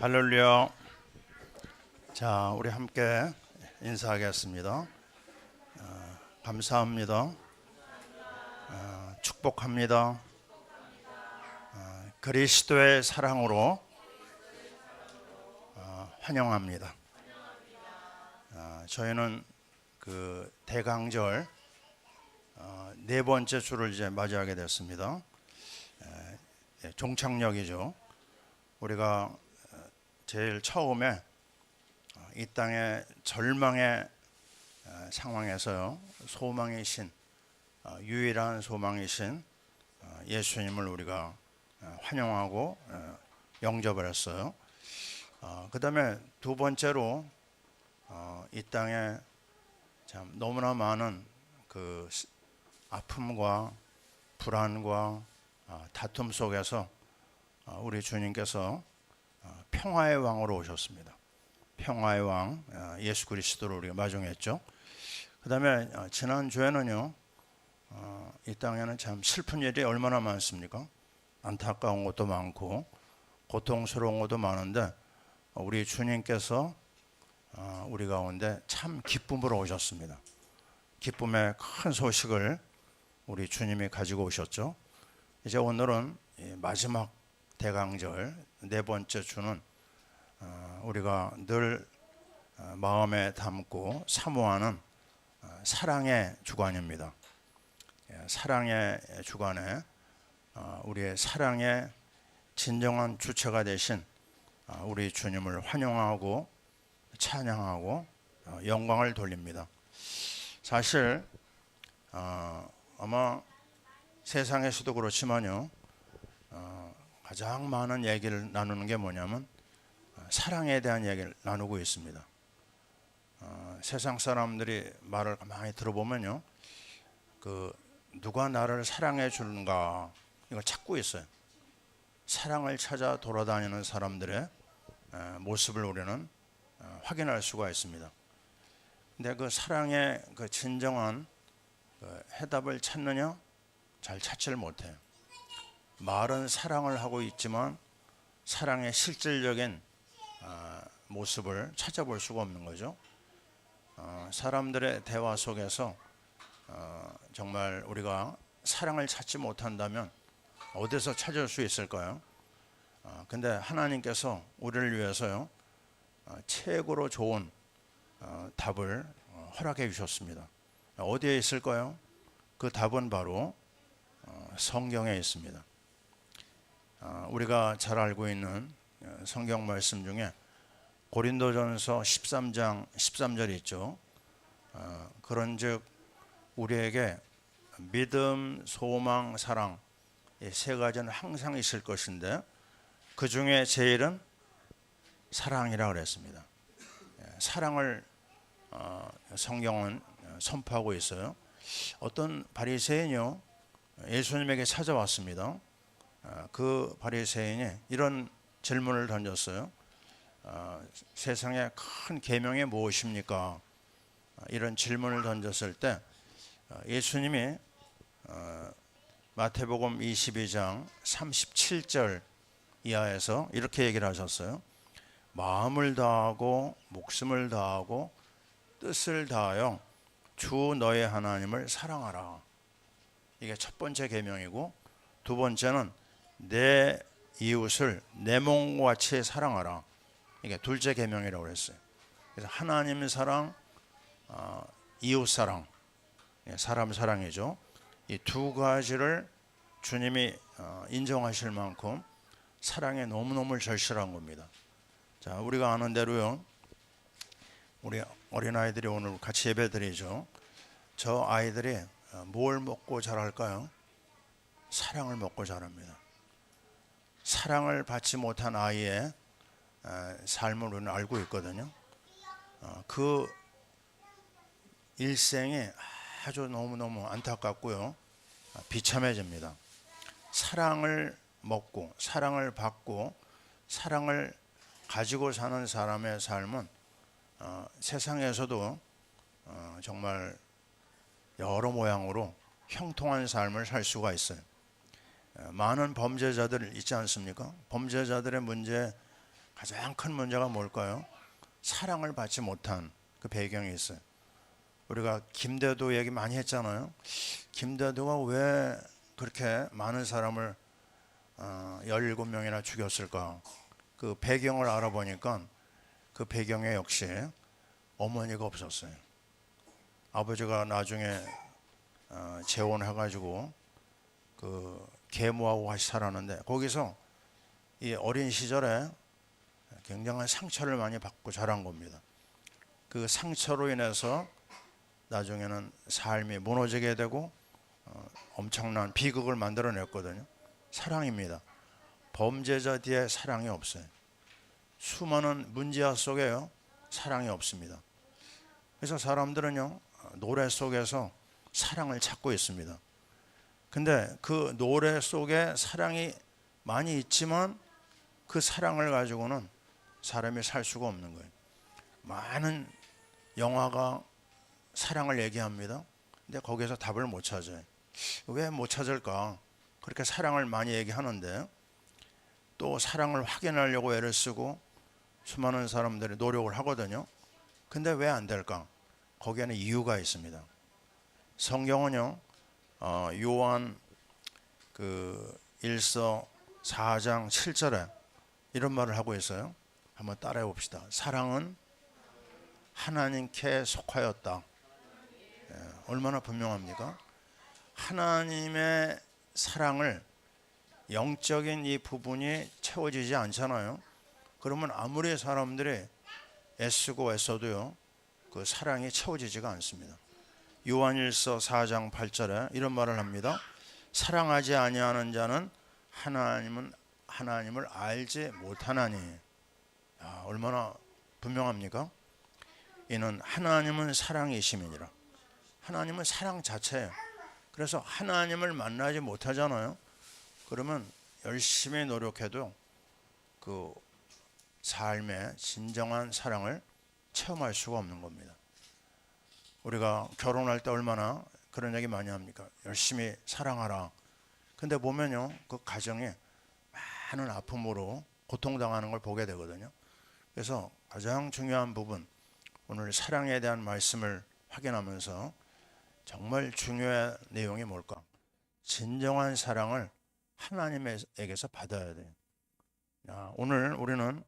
할렐루야. 자, 우리 함께 인사하겠습니다. 감사합니다. 축복합니다. 그리스도의 사랑으로 환영합니다. 저희는 그 대강절 네 번째 주를 이제 맞이하게 됐습니다. 종착역이죠. 우리가 제일 처음에 이 땅의 절망의 상황에서요, 소망이신, 유일한 소망이신 예수님을 우리가 환영하고 영접을 했어요. 그 다음에 두 번째로 이 땅에 참 너무나 많은 그 아픔과 불안과 다툼 속에서 우리 주님께서 평화의 왕으로 오셨습니다. 평화의 왕 예수 그리스도를 우리가 마중했죠. 그 다음에 지난주에는요, 이 땅에는 참 슬픈 일이 얼마나 많습니까? 안타까운 것도 많고 고통스러운 것도 많은데 우리 주님께서 우리 가운데 참 기쁨으로 오셨습니다. 기쁨의 큰 소식을 우리 주님이 가지고 오셨죠. 이제 오늘은 마지막 대강절 네 번째 주는 우리가 늘 마음에 담고 사모하는 사랑의 주간입니다. 사랑의 주간에 우리의 사랑의 진정한 주체가 되신 우리 주님을 환영하고 찬양하고 영광을 돌립니다. 사실 아마 세상에서도 그렇지만요, 가장 많은 얘기를 나누는 게 뭐냐면 사랑에 대한 얘기를 나누고 있습니다. 세상 사람들이 말을 많이 들어보면요, 그 누가 나를 사랑해 주는가 이걸 찾고 있어요. 사랑을 찾아 돌아다니는 사람들의 모습을 우리는 확인할 수가 있습니다. 근데 그 사랑의 그 진정한 해답을 찾느냐? 잘 찾지를 못해요. 말은 사랑을 하고 있지만 사랑의 실질적인 모습을 찾아볼 수가 없는 거죠. 사람들의 대화 속에서 정말 우리가 사랑을 찾지 못한다면 어디서 찾을 수 있을까요? 근데 하나님께서 우리를 위해서요, 최고로 좋은 답을 허락해 주셨습니다. 어디에 있을까요? 그 답은 바로 성경에 있습니다. 우리가 잘 알고 있는 성경 말씀 중에 고린도전서 13장 13절이 있죠. 그런즉 우리에게 믿음, 소망, 사랑 이 세 가지는 항상 있을 것인데 그 중에 제일은 사랑이라고 그랬습니다. 사랑을 성경은 선포하고 있어요. 어떤 바리새인이요, 예수님에게 찾아왔습니다. 그 바리새인이 이런 질문을 던졌어요. 세상의 큰 계명이 무엇입니까? 이런 질문을 던졌을 때 예수님이 마태복음 22장 37절 이하에서 이렇게 얘기를 하셨어요. 마음을 다하고 목숨을 다하고 뜻을 다하여 주 너의 하나님을 사랑하라. 이게 첫 번째 계명이고, 두 번째는 내 이웃을 내 몸과 같이 사랑하라. 이게 둘째 계명이라고 그랬어요. 그래서 하나님 사랑, 이웃 사랑, 사람 사랑이죠. 이 두 가지를 주님이 인정하실 만큼 사랑에 너무너무 절실한 겁니다. 자, 우리가 아는 대로요, 우리 어린아이들이 오늘 같이 예배드리죠. 저 아이들이 뭘 먹고 자랄까요? 사랑을 먹고 자랍니다. 사랑을 받지 못한 아이의 삶을 우리는 알고 있거든요. 그 일생이 아주 너무너무 안타깝고요, 비참해집니다. 사랑을 먹고 사랑을 받고 사랑을 가지고 사는 사람의 삶은 세상에서도 정말 여러 모양으로 형통한 삶을 살 수가 있어요. 많은 범죄자들 있지 않습니까? 범죄자들의 문제 가장 큰 문제가 뭘까요? 사랑을 받지 못한 그 배경이 있어요. 우리가 김대도 얘기 많이 했잖아요. 김대도가 왜 그렇게 많은 사람을 17명이나 죽였을까? 그 배경을 알아보니까 그 배경에 역시 어머니가 없었어요. 아버지가 나중에 재혼해가지고 그 계모하고 같이 살았는데, 거기서 이 어린 시절에 굉장한 상처를 많이 받고 자란 겁니다. 그 상처로 인해서 나중에는 삶이 무너지게 되고 엄청난 비극을 만들어냈거든요. 사랑입니다. 범죄자 뒤에 사랑이 없어요. 수많은 문제아 속에요, 사랑이 없습니다. 그래서 사람들은요, 노래 속에서 사랑을 찾고 있습니다. 근데 그 노래 속에 사랑이 많이 있지만 그 사랑을 가지고는 사람이 살 수가 없는 거예요. 많은 영화가 사랑을 얘기합니다. 근데 거기서 답을 못 찾아요. 왜 못 찾을까? 그렇게 사랑을 많이 얘기하는데 또 사랑을 확인하려고 애를 쓰고 수많은 사람들이 노력을 하거든요. 근데 왜 안 될까? 거기에는 이유가 있습니다. 성경은요, 요한 그 1서 4장 7절에 이런 말을 하고 있어요. 한번 따라해 봅시다. 사랑은 하나님께 속하였다. 얼마나 분명합니까? 하나님의 사랑을, 영적인 이 부분이 채워지지 않잖아요. 그러면 아무리 사람들이 애쓰고 애써도요, 그 사랑이 채워지지가 않습니다. 요한일서 4장 8절에 이런 말을 합니다. 사랑하지 아니하는 자는 하나님을 알지 못하나니. 얼마나 분명합니까? 이는 하나님은 사랑이심이니라. 하나님은 사랑 자체예요. 그래서 하나님을 만나지 못하잖아요. 그러면 열심히 노력해도 그 삶의 진정한 사랑을 체험할 수가 없는 겁니다. 우리가 결혼할 때 얼마나 그런 얘기 많이 합니까? 열심히 사랑하라. 근데 보면요, 그 가정에 많은 아픔으로 고통당하는 걸 보게 되거든요. 그래서 가장 중요한 부분, 오늘 사랑에 대한 말씀을 확인하면서 정말 중요한 내용이 뭘까? 진정한 사랑을 하나님에게서 받아야 돼요. 오늘 우리는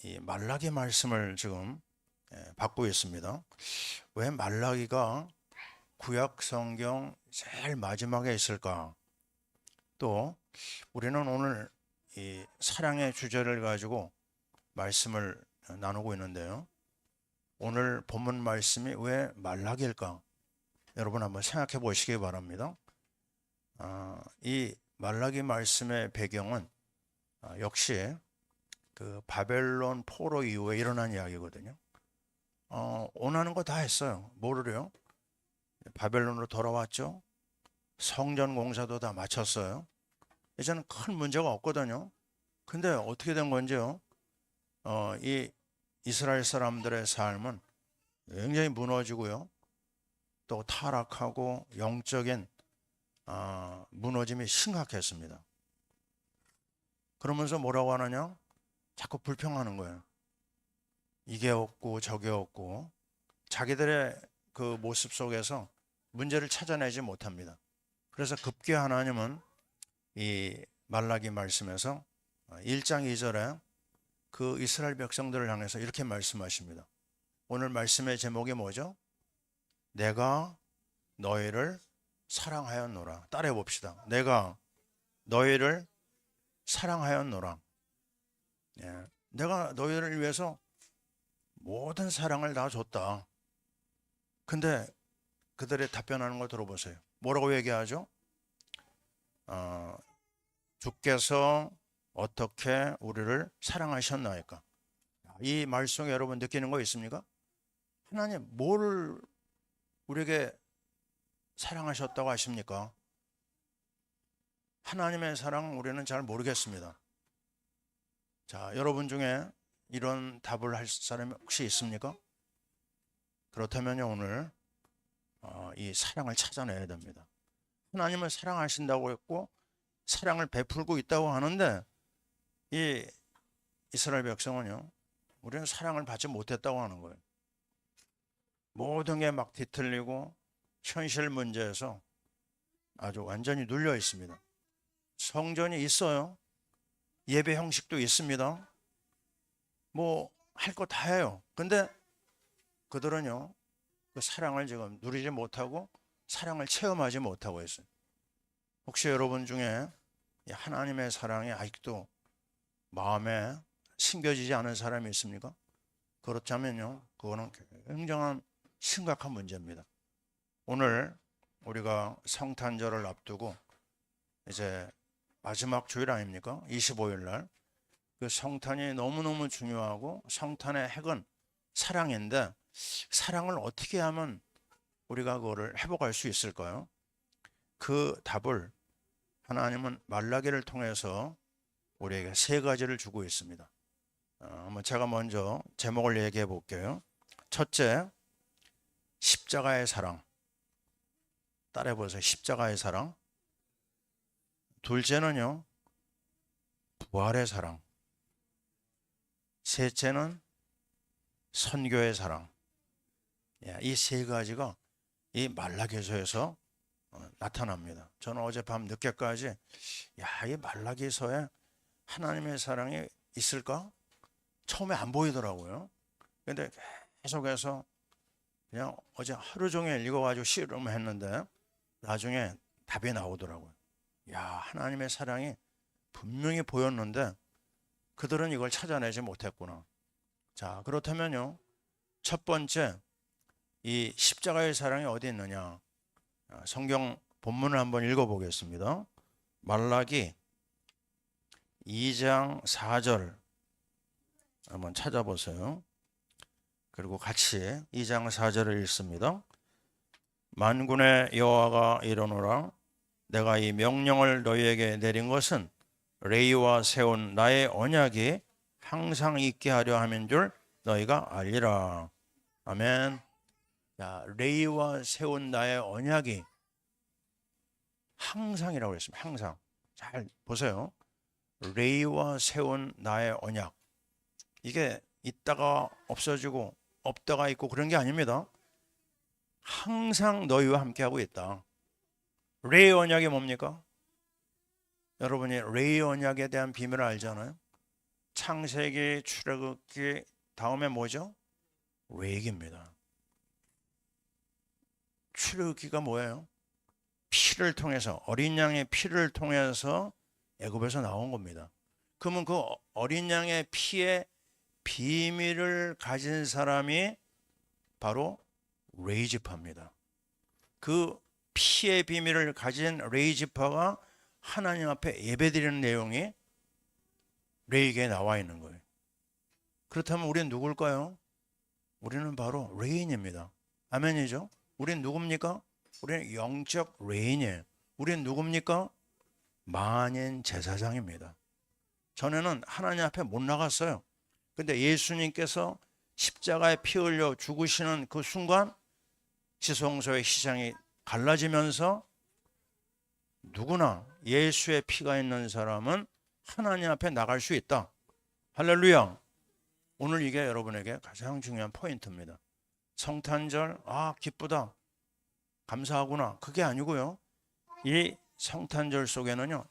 이 말라기 말씀을 지금 받고 있습니다. 왜 말라기가 구약 성경 제일 마지막에 있을까? 또 우리는 오늘 이 사랑의 주제를 가지고 말씀을 나누고 있는데요. 오늘 본문 말씀이 왜 말라기일까? 여러분 한번 생각해 보시기 바랍니다. 이 말라기 말씀의 배경은 역시 그 바벨론 포로 이후에 일어난 이야기거든요. 원하는 거 다 했어요. 뭐를요? 바벨론으로 돌아왔죠. 성전 공사도 다 마쳤어요. 이제는 큰 문제가 없거든요. 근데 어떻게 된 건지요? 이 이스라엘 사람들의 삶은 굉장히 무너지고요. 또 타락하고 영적인 무너짐이 심각했습니다. 그러면서 뭐라고 하느냐? 자꾸 불평하는 거예요. 이게 없고 저게 없고 자기들의 그 모습 속에서 문제를 찾아내지 못합니다. 그래서 급기 하나님은 이 말라기 말씀에서 1장 2절에 그 이스라엘 백성들을 향해서 이렇게 말씀하십니다. 오늘 말씀의 제목이 뭐죠? 내가 너희를 사랑하였노라. 따라해 봅시다. 내가 너희를 사랑하였노라. 내가 너희를 위해서 모든 사랑을 다 줬다. 근데 그들의 답변하는 걸 들어보세요. 뭐라고 얘기하죠? 주께서 어떻게 우리를 사랑하셨나이까? 이 말 속에 여러분 느끼는 거 있습니까? 하나님 뭘 우리에게 사랑하셨다고 하십니까? 하나님의 사랑 우리는 잘 모르겠습니다. 자, 여러분 중에 이런 답을 할 사람이 혹시 있습니까? 그렇다면 오늘 이 사랑을 찾아내야 됩니다. 하나님을 사랑하신다고 했고 사랑을 베풀고 있다고 하는데 이 이스라엘 백성은요, 우리는 사랑을 받지 못했다고 하는 거예요. 모든 게 막 뒤틀리고 현실 문제에서 아주 완전히 눌려 있습니다. 성전이 있어요. 예배 형식도 있습니다. 뭐 할 거 다 해요. 근데 그들은요, 그 사랑을 지금 누리지 못하고 사랑을 체험하지 못하고 있어요. 혹시 여러분 중에 하나님의 사랑이 아직도 마음에 심겨지지 않은 사람이 있습니까? 그렇다면요, 그거는 굉장한 심각한 문제입니다. 오늘 우리가 성탄절을 앞두고 이제 마지막 주일 아닙니까? 25일 날. 그 성탄이 너무너무 중요하고 성탄의 핵은 사랑인데, 사랑을 어떻게 하면 우리가 그거를 회복할 수 있을까요? 그 답을 하나님은 말라기를 통해서 우리에게 세 가지를 주고 있습니다. 제가 먼저 제목을 얘기해 볼게요. 첫째, 십자가의 사랑. 따라해 보세요. 십자가의 사랑. 둘째는요, 부활의 사랑. 셋째는 선교의 사랑. 이 세 가지가 이 말라기서에서 나타납니다. 저는 어젯밤 늦게까지 이 말라기서에 하나님의 사랑이 있을까? 처음에 안 보이더라고요. 근데 계속해서 그냥 어제 하루 종일 읽어가지고 씨름했는데 나중에 답이 나오더라고요. 하나님의 사랑이 분명히 보였는데 그들은 이걸 찾아내지 못했구나. 자, 그렇다면요, 첫 번째, 이 십자가의 사랑이 어디 있느냐? 성경 본문을 한번 읽어보겠습니다. 말라기 2장 4절 한번 찾아보세요. 그리고 같이 2장 4절을 읽습니다. 만군의 여호와가 이르노라, 내가 이 명령을 너희에게 내린 것은 레이와 세운 나의 언약이 항상 있게 하려 함인 줄 너희가 알리라. 아멘. 레이와 세운 나의 언약이 항상이라고 했습니다. 항상. 잘 보세요. 레이와 세운 나의 언약. 이게 있다가 없어지고 없다가 있고 그런 게 아닙니다. 항상 너희와 함께하고 있다. 레이 언약이 뭡니까? 여러분이 레이 언약에 대한 비밀을 알잖아요. 창세기, 출애굽기 다음에 뭐죠? 레이기입니다. 출애굽기가 뭐예요? 피를 통해서, 어린 양의 피를 통해서 애굽에서 나온 겁니다. 그러면 그 어린 양의 피의 비밀을 가진 사람이 바로 레위 지파입니다. 그 피의 비밀을 가진 레위 지파가 하나님 앞에 예배드리는 내용이 레위기에 나와 있는 거예요. 그렇다면 우리는 누굴까요? 우리는 바로 레인입니다. 아멘이죠? 우리는 누굽니까? 우리는 영적 레인이에요. 우리는 누굽니까? 만인 제사장입니다. 전에는 하나님 앞에 못 나갔어요. 근데 예수님께서 십자가에 피 흘려 죽으시는 그 순간 지성소의 시장이 갈라지면서 누구나 예수의 피가 있는 사람은 하나님 앞에 나갈 수 있다. 할렐루야. 오늘 이게 여러분에게 가장 중요한 포인트입니다. 성탄절, 기쁘다, 감사하구나, 그게 아니고요, 이 성탄절 속에는요,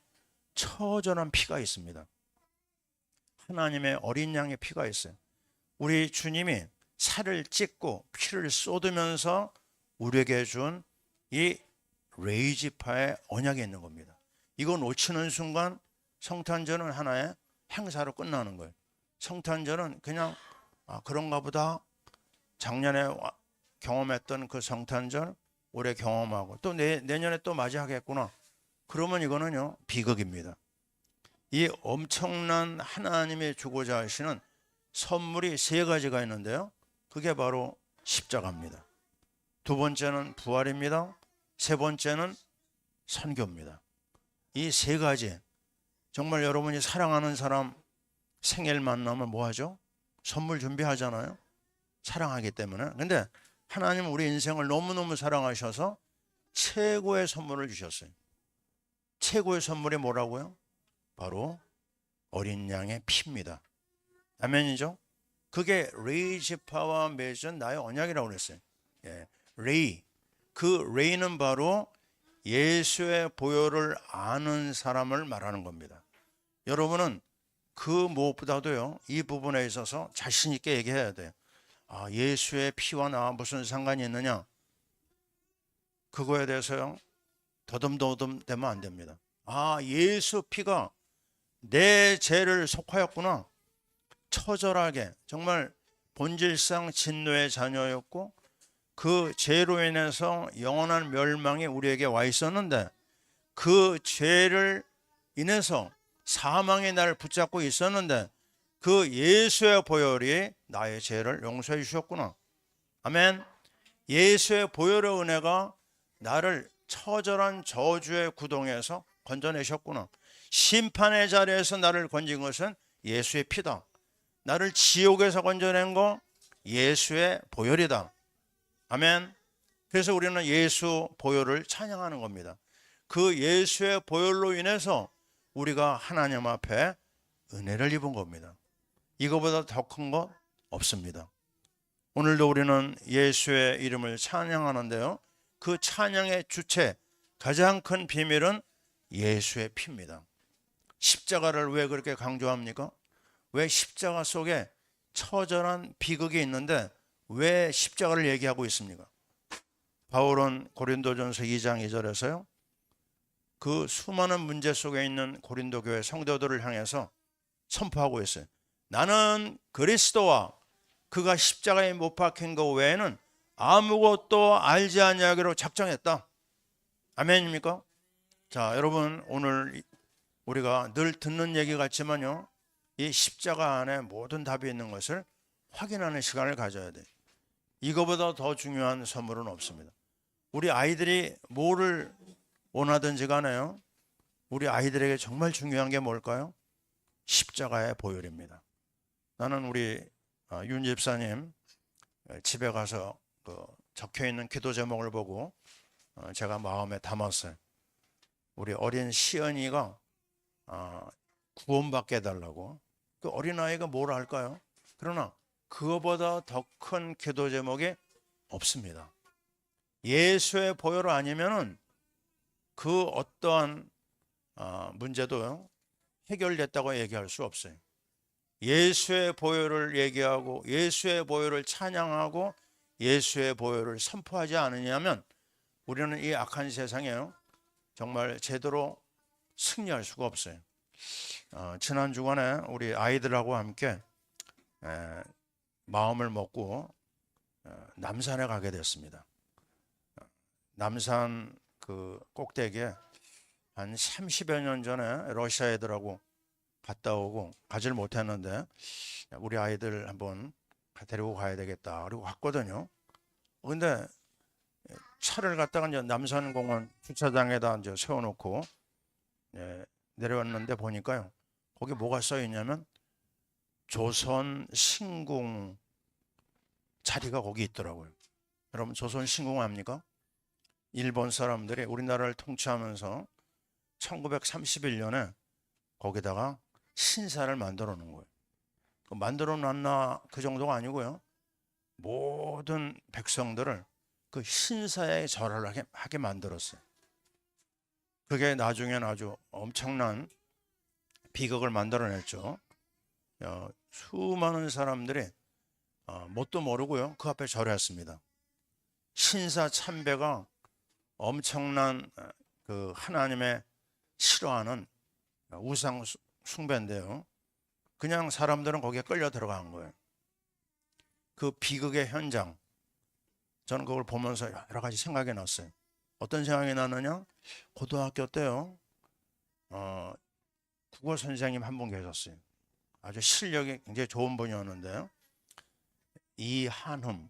처절한 피가 있습니다. 하나님의 어린 양의 피가 있어요. 우리 주님이 살을 찢고 피를 쏟으면서 우리에게 준 이 레위 지파의 언약이 있는 겁니다. 이거 놓치는 순간 성탄절은 하나의 행사로 끝나는 거예요. 성탄절은 그냥 그런가 보다, 작년에 경험했던 그 성탄절 올해 경험하고 또 내년에 또 맞이하겠구나, 그러면 이거는요 비극입니다. 이 엄청난 하나님이 주고자 하시는 선물이 세 가지가 있는데요, 그게 바로 십자가입니다. 두 번째는 부활입니다. 세 번째는 선교입니다. 이 세 가지, 정말 여러분이 사랑하는 사람 생일 만나면 뭐 하죠? 선물 준비하잖아요. 사랑하기 때문에. 근데 하나님은 우리 인생을 너무너무 사랑하셔서 최고의 선물을 주셨어요. 최고의 선물이 뭐라고요? 바로 어린 양의 피입니다. 아멘이죠? 그게 레이지파와 맺은 나의 언약이라고 그랬어요. 예, 레이. 그 레이는 바로 예수의 보혈을 아는 사람을 말하는 겁니다. 여러분은 그 무엇보다도요, 이 부분에 있어서 자신 있게 얘기해야 돼요. 아, 예수의 피와 나 무슨 상관이 있느냐? 그거에 대해서요, 더듬더듬 되면 안 됩니다. 아, 예수 피가 내 죄를 속하였구나. 처절하게 정말 본질상 진노의 자녀였고 그 죄로 인해서 영원한 멸망이 우리에게 와 있었는데 그 죄를 인해서 사망이 날 붙잡고 있었는데 그 예수의 보혈이 나의 죄를 용서해 주셨구나. 아멘. 예수의 보혈의 은혜가 나를 처절한 저주의 구덩이에서 건져내셨구나. 심판의 자리에서 나를 건진 것은 예수의 피다. 나를 지옥에서 건져낸 거 예수의 보혈이다. 아멘. 그래서 우리는 예수 보혈을 찬양하는 겁니다. 그 예수의 보혈로 인해서 우리가 하나님 앞에 은혜를 입은 겁니다. 이거보다 더 큰 것 없습니다. 오늘도 우리는 예수의 이름을 찬양하는데요, 그 찬양의 주체, 가장 큰 비밀은 예수의 피입니다. 십자가를 왜 그렇게 강조합니까? 왜 십자가 속에 처절한 비극이 있는데 왜 십자가를 얘기하고 있습니까? 바울은 고린도전서 2장 2절에서요, 그 수많은 문제 속에 있는 고린도 교회 성도들을 향해서 선포하고 있어요. 나는 그리스도와 그가 십자가에 못 박힌 것 외에는 아무것도 알지 아니하기로 작정했다. 아멘입니까? 자, 여러분, 오늘 우리가 늘 듣는 얘기 같지만요, 이 십자가 안에 모든 답이 있는 것을 확인하는 시간을 가져야 돼. 이거보다 더 중요한 선물은 없습니다. 우리 아이들이 뭐를 원하든지 간에요, 우리 아이들에게 정말 중요한 게 뭘까요? 십자가의 보혈입니다. 나는 우리 윤 집사님 집에 가서 그 적혀있는 기도 제목을 보고 제가 마음에 담았어요. 우리 어린 시연이가 구원받게 해달라고. 그 어린아이가 뭘 할까요? 그러나 그거보다 더 큰 기도 제목이 없습니다. 예수의 보혈 아니면은 그 어떠한 문제도 해결됐다고 얘기할 수 없어요. 예수의 보혈을 얘기하고 예수의 보혈을 찬양하고 예수의 보혈을 선포하지 않으냐면 우리는 이 악한 세상에요, 정말 제대로 승리할 수가 없어요. 지난 주간에 우리 아이들하고 함께 마음을 먹고 남산에 가게 됐습니다. 남산 그 꼭대기에 한 30여 년 전에 러시아 애들하고 갔다 오고 가지를 못했는데 우리 아이들 한번 데리고 가야 되겠다 그리고 갔거든요. 근데 차를 갖다가 이제 남산공원 주차장에다 이제 세워놓고 내려왔는데 보니까요, 거기 뭐가 써 있냐면 조선 신궁 자리가 거기 있더라고요. 여러분, 조선 신궁 압니까? 일본 사람들이 우리나라를 통치하면서 1931년에 거기다가 신사를 만들어 놓은 거예요. 만들어 놨나 그 정도가 아니고요, 모든 백성들을 그 신사에 절을 하게 만들었어요. 그게 나중엔 아주 엄청난 비극을 만들어냈죠. 수많은 사람들이 뭣도 모르고요, 그 앞에 절했습니다. 신사 참배가 엄청난 그 하나님의 싫어하는 우상 숭배인데요, 그냥 사람들은 거기에 끌려 들어간 거예요. 그 비극의 현장, 저는 그걸 보면서 여러 가지 생각이 났어요. 어떤 생각이 나느냐, 고등학교 때요, 국어 선생님 한 분 계셨어요. 아주 실력이 굉장히 좋은 분이었는데요, 이한흠,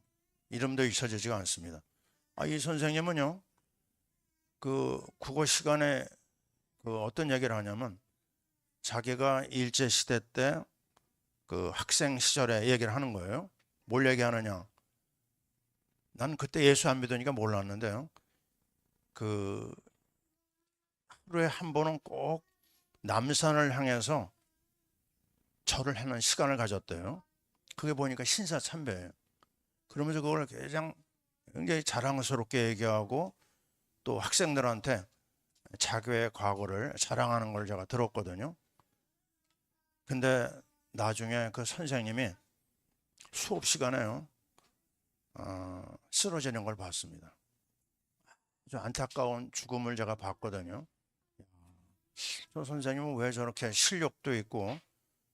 이름도 잊혀지지가 않습니다. 이 선생님은요, 그 국어 시간에 그 어떤 얘기를 하냐면 자기가 일제시대 때 그 학생 시절에 얘기를 하는 거예요. 뭘 얘기하느냐, 난 그때 예수 안 믿으니까 몰랐는데요, 그 하루에 한 번은 꼭 남산을 향해서 절을 하는 시간을 가졌대요. 그게 보니까 신사참배예요. 그러면서 그걸 굉장히 자랑스럽게 얘기하고 또 학생들한테 자기의 과거를 자랑하는 걸 제가 들었거든요. 근데 나중에 그 선생님이 수업 시간에요, 쓰러지는 걸 봤습니다. 아주 안타까운 죽음을 제가 봤거든요. 저 선생님은 왜 저렇게 실력도 있고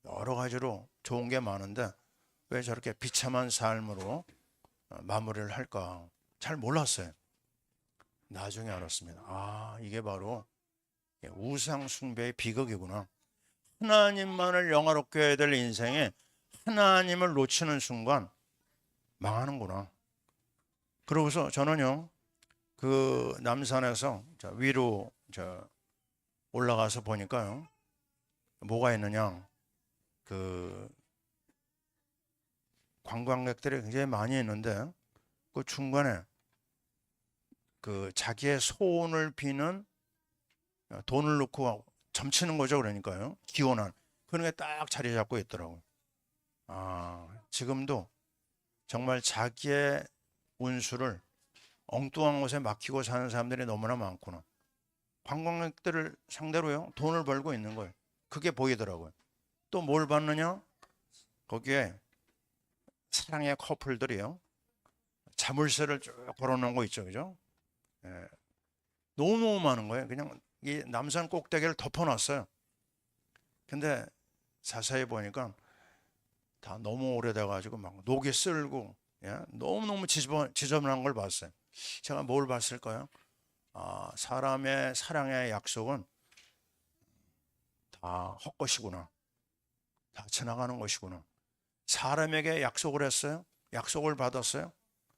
여러 가지로 좋은 게 많은데 왜 저렇게 비참한 삶으로 마무리를 할까 잘 몰랐어요. 나중에 알았습니다. 아, 이게 바로 우상 숭배의 비극이구나. 하나님만을 영화롭게 해야 될 인생에 하나님을 놓치는 순간 망하는구나. 그러고서 저는요, 그 남산에서 위로 올라가서 보니까요, 뭐가 있느냐, 그 관광객들이 굉장히 많이 있는데 그 중간에 그 자기의 소원을 비는 돈을 넣고 점치는 거죠. 그러니까요, 기원한 그런 게 딱 자리 잡고 있더라고요. 아, 지금도 정말 자기의 운수를 엉뚱한 곳에 맡기고 사는 사람들이 너무나 많구나. 관광객들을 상대로요, 돈을 벌고 있는 거예요. 그게 보이더라고요. 또 뭘 봤느냐? 거기에 사랑의 커플들이요, 자물쇠를 쭉 걸어놓은 거 있죠, 그죠? 예, 너무너무 많은 거예요. 그냥 이 남산 꼭대기를 덮어놨어요. 근데 자세히 보니까 다 너무 오래돼가지고 막 녹이 쓸고, 예? 너무너무 지저분한 걸 봤어요. 제가 뭘 봤을까요? 아, 사람의 사랑의 약속은 다 헛것이구나. 다 지나가는 것이구나. 사람에게 약속을 했어요. 약속을 받았어요.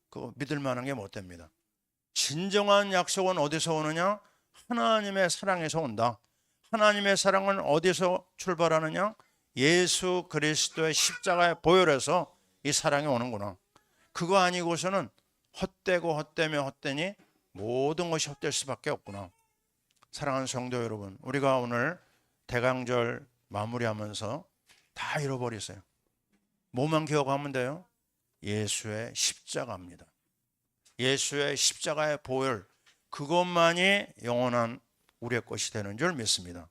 그거 믿을 만한 게 못 됩니다. 진정한 약속은 어디서 오느냐? 하나님의 사랑에서 온다. 하나님의 사랑은 어디서 출발하느냐? 예수 그리스도의 십자가의 보혈에서 이 사랑이 오는구나. 그거 아니고서는 헛되고 헛되며 헛되니 모든 것이 헛될 수밖에 없구나. 사랑하는 성도 여러분, 우리가 오늘 대강절 마무리하면서 다 잃어버리세요. 뭐만 기억하면 돼요? 예수의 십자가입니다. 예수의 십자가의 보혈, 그것만이 영원한 우리의 것이 되는 줄 믿습니다.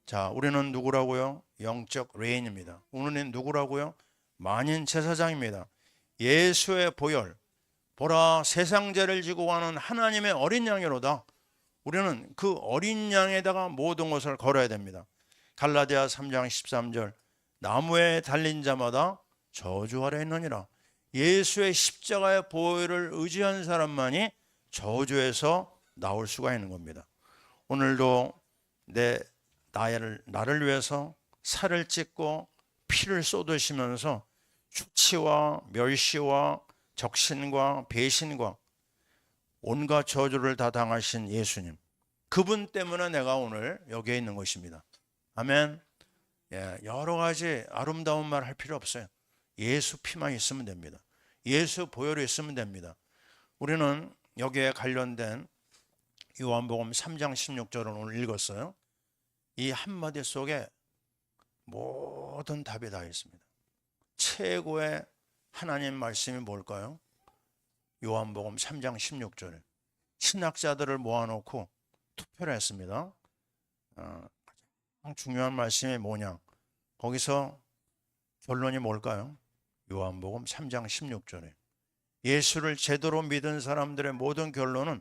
자, 우리는 누구라고요? 영적 레인입니다. 우리는 누구라고요? 만인 제사장입니다. 예수의 보혈, 보라 세상 죄를 지고 가는 하나님의 어린 양이로다. 우리는 그 어린 양에다가 모든 것을 걸어야 됩니다. 갈라디아 3장 13절, 나무에 달린 자마다 저주 아래 있느니라. 예수의 십자가의 보혈을 의지한 사람만이 저주에서 나올 수가 있는 겁니다. 오늘도 나를 위해서 살을 찢고 피를 쏟으시면서 수치와 멸시와 적신과 배신과 온갖 저주를 다 당하신 예수님, 그분 때문에 내가 오늘 여기에 있는 것입니다. 아멘. 예, 여러 가지 아름다운 말 할 필요 없어요. 예수 피만 있으면 됩니다. 예수 보혈이 있으면 됩니다. 우리는 여기에 관련된 요한복음 3장 16절을 오늘 읽었어요. 이 한마디 속에 모든 답이 다 있습니다. 최고의 하나님 말씀이 뭘까요? 요한복음 3장 16절에 신학자들을 모아놓고 투표를 했습니다. 가장 중요한 말씀이 뭐냐? 거기서 결론이 뭘까요? 요한복음 3장 16절에 예수를 제대로 믿은 사람들의 모든 결론은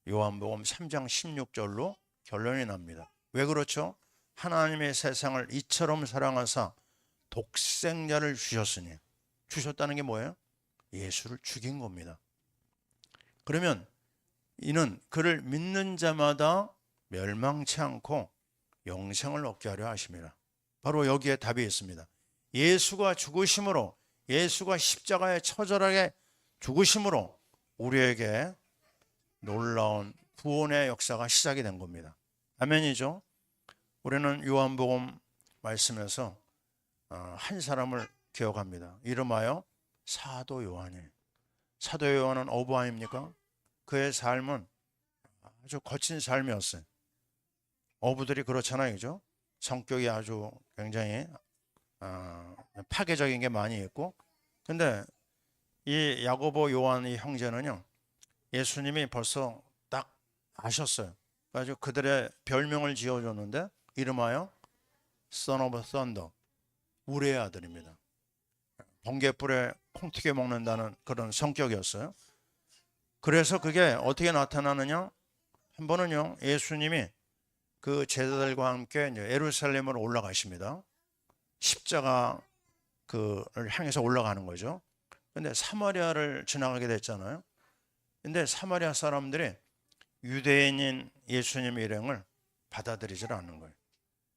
요한복음 3장 16절로 결론이 납니다. 왜 그렇죠? 하나님의 세상을 이처럼 사랑하사 독생자를 주셨으니, 주셨다는 게 뭐예요? 예수를 죽인 겁니다. 그러면 이는 그를 믿는 자마다 멸망치 않고 영생을 얻게 하려 하심이라. 바로 여기에 답이 있습니다. 예수가 죽으심으로, 예수가 십자가에 처절하게 죽으심으로 우리에게 놀라운 구원의 역사가 시작이 된 겁니다. 아멘이죠? 우리는 요한복음 말씀에서 한 사람을 기억합니다. 이름하여 사도 요한이에요. 사도 요한은 어부 아닙니까? 그의 삶은 아주 거친 삶이었어요. 어부들이 그렇잖아요, 그죠? 성격이 아주 굉장히 파괴적인 게 많이 있고, 근데 이 야고보 요한의 형제는요, 예수님이 벌써 딱 아셨어요. 그래서 그들의 별명을 지어줬는데 이름하여 Son of Thunder, 우레의 아들입니다. 번갯불에 콩 튀겨 먹는다는 그런 성격이었어요. 그래서 그게 어떻게 나타나느냐? 한 번은요, 예수님이 그 제자들과 함께 이제 예루살렘으로 올라가십니다. 십자가 그를 향해서 올라가는 거죠. 근데 사마리아를 지나가게 됐잖아요. 근데 사마리아 사람들이 유대인인 예수님의 일행을 받아들이질 않는 거예요.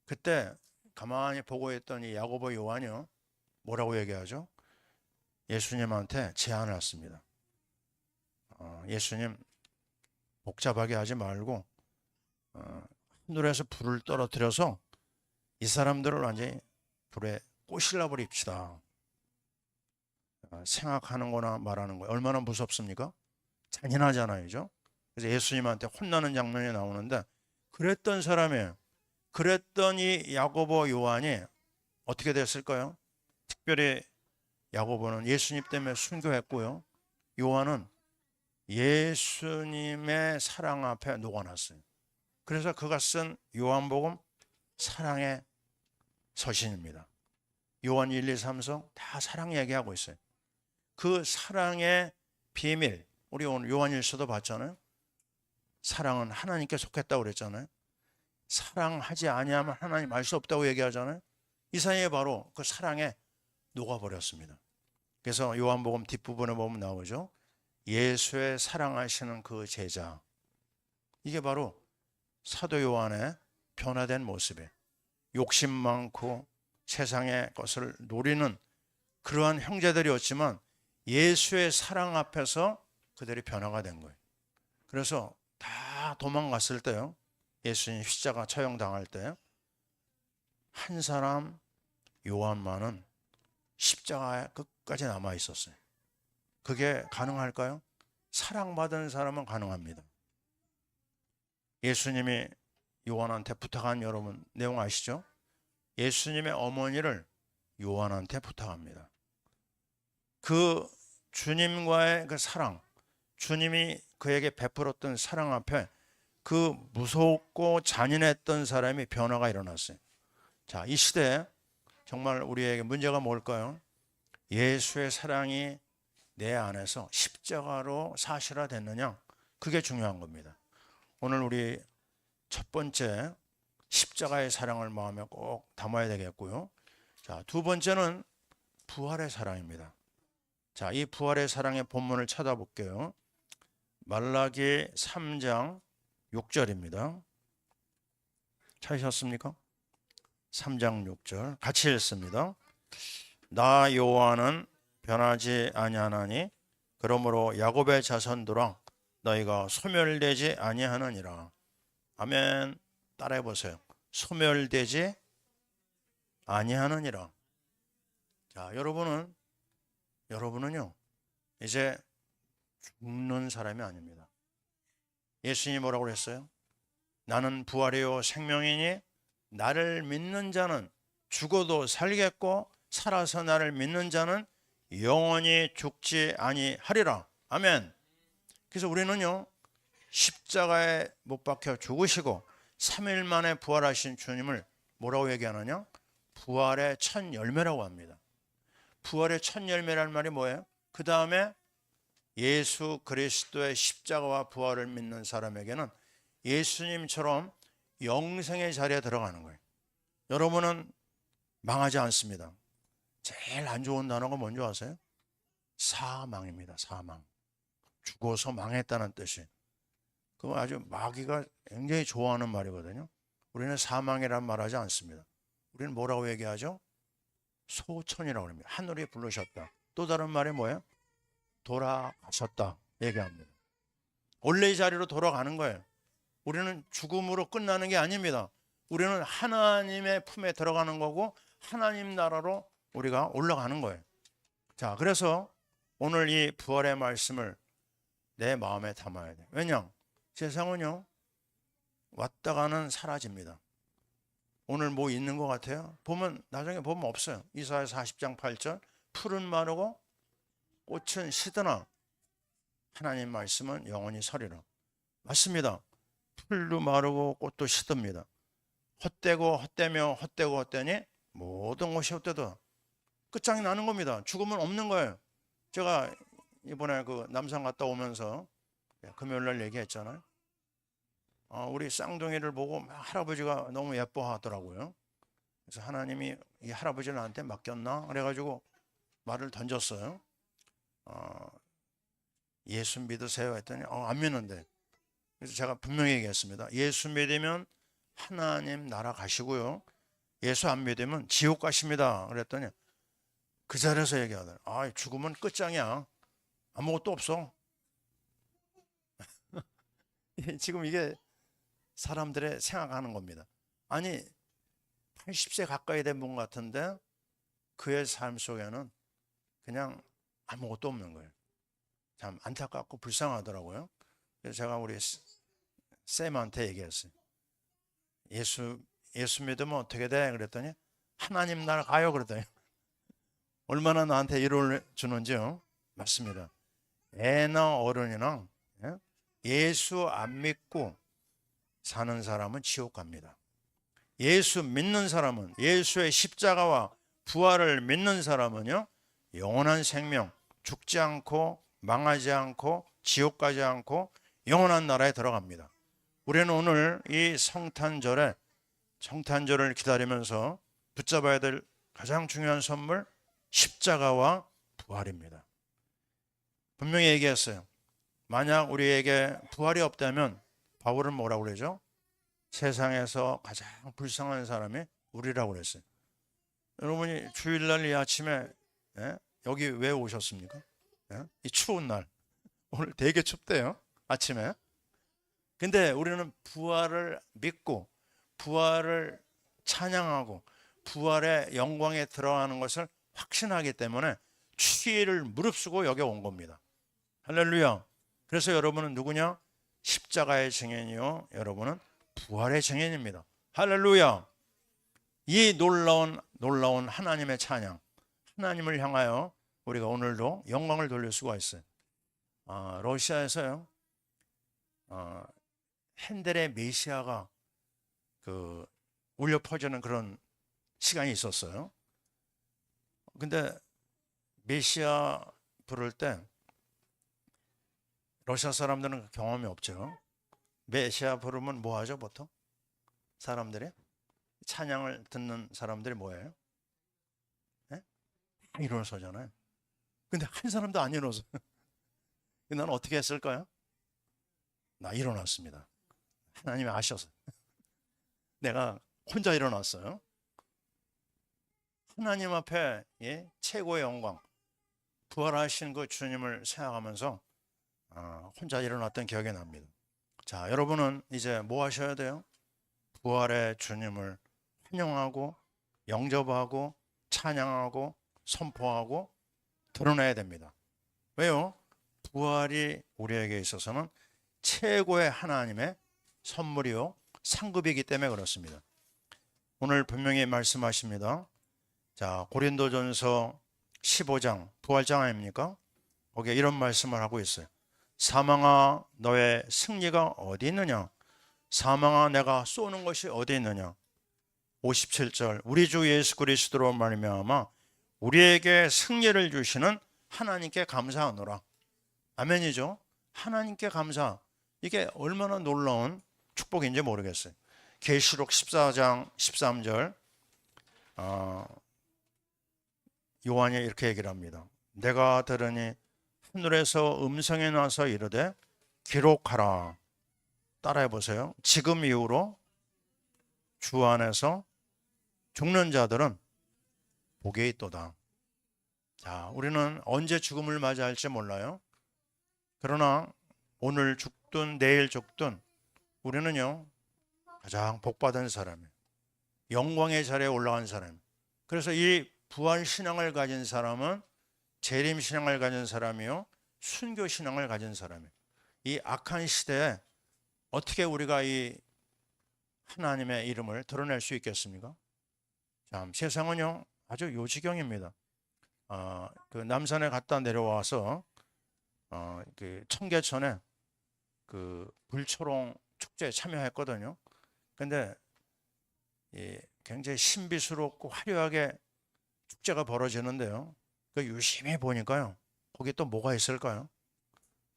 그때 가만히 보고 있던 이 야고보 요한이요, 뭐라고 얘기하죠? 예수님한테 제안을 했습니다. 예수님, 복잡하게 하지 말고 하늘에서 불을 떨어뜨려서 이 사람들을 완전히 불에 꼬실라 버립시다. 생각하는 거나 말하는 거 얼마나 무섭습니까? 잔인하잖아요, 그죠? 그래서 예수님한테 혼나는 장면이 나오는데, 그랬던 사람이에요. 그랬던 이 야고보 요한이 어떻게 됐을까요? 특별히 야고보는 예수님 때문에 순교했고요, 요한은 예수님의 사랑 앞에 녹아났어요. 그래서 그가 쓴 요한복음 사랑의 서신입니다. 요한 1, 2, 3서 다 사랑 얘기하고 있어요. 그 사랑의 비밀, 우리 오늘 요한일서도 봤잖아요. 사랑은 하나님께 속했다고 그랬잖아요. 사랑하지 아니하면 하나님 알 수 없다고 얘기하잖아요. 이 사이에 바로 그 사랑에 녹아버렸습니다. 그래서 요한복음 뒷부분에 보면 나오죠. 예수의 사랑하시는 그 제자, 이게 바로 사도 요한의 변화된 모습이에요. 욕심 많고 세상의 것을 노리는 그러한 형제들이었지만 예수의 사랑 앞에서 그들이 변화가 된 거예요. 그래서 다 도망갔을 때요, 예수님 십자가 처형당할 때 한 사람 요한만은 십자가에 끝까지 남아 있었어요. 그게 가능할까요? 사랑받은 사람은 가능합니다. 예수님이 요한한테 부탁한, 여러분 내용 아시죠? 예수님의 어머니를 요한한테 부탁합니다. 그 주님과의 그 사랑, 주님이 그에게 베풀었던 사랑 앞에 그 무섭고 잔인했던 사람이 변화가 일어났어요. 자, 이 시대에 정말 우리에게 문제가 뭘까요? 예수의 사랑이 내 안에서 십자가로 사실화됐느냐? 그게 중요한 겁니다. 오늘 우리 첫 번째, 십자가의 사랑을 마음에 꼭 담아야 되겠고요. 자, 두 번째는 부활의 사랑입니다. 자, 이 부활의 사랑의 본문을 찾아볼게요. 말라기 3장 6절입니다. 찾으셨습니까? 3장 6절 같이 읽습니다. 나 여호와는 변하지 아니하나니 그러므로 야곱의 자손들아 너희가 소멸되지 아니하느니라. 아멘. 따라해 보세요. 소멸되지 아니하느니라. 자, 여러분은요, 이제 죽는 사람이 아닙니다. 예수님이 뭐라고 그랬어요? 나는 부활이요 생명이니 나를 믿는 자는 죽어도 살겠고 살아서 나를 믿는 자는 영원히 죽지 아니하리라. 아멘. 그래서 우리는요, 십자가에 못 박혀 죽으시고 3일 만에 부활하신 주님을 뭐라고 얘기하느냐? 부활의 첫 열매라고 합니다. 부활의 첫 열매란 말이 뭐예요? 그 다음에 예수 그리스도의 십자가와 부활을 믿는 사람에게는 예수님처럼 영생의 자리에 들어가는 거예요. 여러분은 망하지 않습니다. 제일 안 좋은 단어가 뭔지 아세요? 사망입니다. 사망. 죽어서 망했다는 뜻이. 그거 아주 마귀가 굉장히 좋아하는 말이거든요. 우리는 사망이란 말하지 않습니다. 우리는 뭐라고 얘기하죠? 소천이라고 합니다. 하늘이 부르셨다. 또 다른 말이 뭐예요? 돌아가셨다 얘기합니다. 원래의 자리로 돌아가는 거예요. 우리는 죽음으로 끝나는 게 아닙니다. 우리는 하나님의 품에 들어가는 거고 하나님 나라로 우리가 올라가는 거예요. 자, 그래서 오늘 이 부활의 말씀을 내 마음에 담아야 돼요. 왜냐? 세상은요, 왔다가는 사라집니다. 오늘 뭐 있는 것 같아요? 보면 나중에 보면 없어요. 이사야 40장 8절 풀은 마르고 꽃은 시드나 하나님 말씀은 영원히 서리라. 맞습니다. 풀도 마르고 꽃도 시듭니다. 헛되고 헛되며 헛되고 헛되니 모든 것이 헛되다. 끝장이 나는 겁니다. 죽으면 없는 거예요. 제가 이번에 그 남산 갔다 오면서 금요일날 얘기했잖아요. 우리 쌍둥이를 보고 할아버지가 너무 예뻐하더라고요. 그래서 하나님이 이 할아버지를 나한테 맡겼나? 그래가지고 말을 던졌어요. 예수 믿으세요 했더니 안 믿는데. 그래서 제가 분명히 얘기했습니다. 예수 믿으면 하나님 나라 가시고요. 예수 안 믿으면 지옥 가십니다. 그랬더니 그 자리에서 얘기하더라고요. 죽으면 끝장이야. 아무것도 없어. 지금 이게 사람들의 생각하는 겁니다. 아니 80세 가까이 된 분 같은데 그의 삶 속에는 그냥 아무것도 없는 거예요. 참 안타깝고 불쌍하더라고요. 그래서 제가 우리 쌤한테 얘기했어요. 예수 믿으면 어떻게 돼? 그랬더니 하나님 나라 가요. 그랬더니 얼마나 나한테 위로를 주는지요. 맞습니다. 애나 어른이나 예수 안 믿고 사는 사람은 지옥 갑니다. 예수 믿는 사람은, 예수의 십자가와 부활을 믿는 사람은요, 영원한 생명, 죽지 않고 망하지 않고 지옥 가지 않고 영원한 나라에 들어갑니다. 우리는 오늘 이 성탄절을 기다리면서 붙잡아야 될 가장 중요한 선물, 십자가와 부활입니다. 분명히 얘기했어요. 만약 우리에게 부활이 없다면 바울은 뭐라고 그러죠? 세상에서 가장 불쌍한 사람이 우리라고 그랬어요. 여러분이 주일날 이 아침에 여기 왜 오셨습니까? 이 추운 날 오늘 되게 춥대요. 아침에. 근데 우리는 부활을 믿고 부활을 찬양하고 부활의 영광에 들어가는 것을 확신하기 때문에 추위를 무릅쓰고 여기 온 겁니다. 할렐루야. 그래서 여러분은 누구냐? 십자가의 증인이요, 여러분은 부활의 증인입니다. 할렐루야. 이 놀라운 하나님의 찬양, 하나님을 향하여 우리가 오늘도 영광을 돌릴 수가 있어요. 러시아에서요, 핸델의 메시아가 울려 퍼지는 그런 시간이 있었어요. 근데 메시아 부를 때 러시아 사람들은 경험이 없죠. 메시아 부르면 뭐 하죠, 보통? 사람들이? 찬양을 듣는 사람들이 뭐예요? 다 일어서잖아요. 근데 한 사람도 안 일어서. 나는 어떻게 했을까요? 나 일어났습니다. 하나님이 아셔서. 내가 혼자 일어났어요. 하나님 앞에 최고의 영광, 부활하신 그 주님을 생각하면서 혼자 일어났던 기억이 납니다. 자, 여러분은 이제 뭐 하셔야 돼요? 부활의 주님을 환영하고 영접하고 찬양하고 선포하고 드러내야 됩니다. 왜요? 부활이 우리에게 있어서는 최고의 하나님의 선물이요, 상급이기 때문에 그렇습니다. 오늘 분명히 말씀하십니다. 자, 고린도전서 15장 부활장 아닙니까? 거기에 이런 말씀을 하고 있어요. 사망아 너의 승리가 어디 있느냐? 사망아 내가 쏘는 것이 어디 있느냐? 57절 우리 주 예수 그리스도로 말미암아 우리에게 승리를 주시는 하나님께 감사하노라. 아멘이죠? 하나님께 감사. 이게 얼마나 놀라운 축복인지 모르겠어요. 계시록 14장 13절 요한이 이렇게 얘기를 합니다. 내가 들으니 하늘에서 음성이 나서 이르되 기록하라. 따라해 보세요. 지금 이후로 주 안에서 죽는 자들은 복이 있도다. 자, 우리는 언제 죽음을 맞이할지 몰라요. 그러나 오늘 죽든 내일 죽든 우리는요 가장 복받은 사람이에요. 영광의 자리에 올라간 사람. 그래서 이 부활 신앙을 가진 사람은 재림 신앙을 가진 사람이요, 순교 신앙을 가진 사람이에요. 이 악한 시대에 어떻게 우리가 이 하나님의 이름을 드러낼 수 있겠습니까? 참, 세상은요 아주 요지경입니다. 그 남산에 갔다 내려와서 그 청계천에 그 불초롱 축제에 참여했거든요. 근데 굉장히 신비스럽고 화려하게 축제가 벌어지는데요. 그 유심히 보니까요, 거기 또 뭐가 있을까요?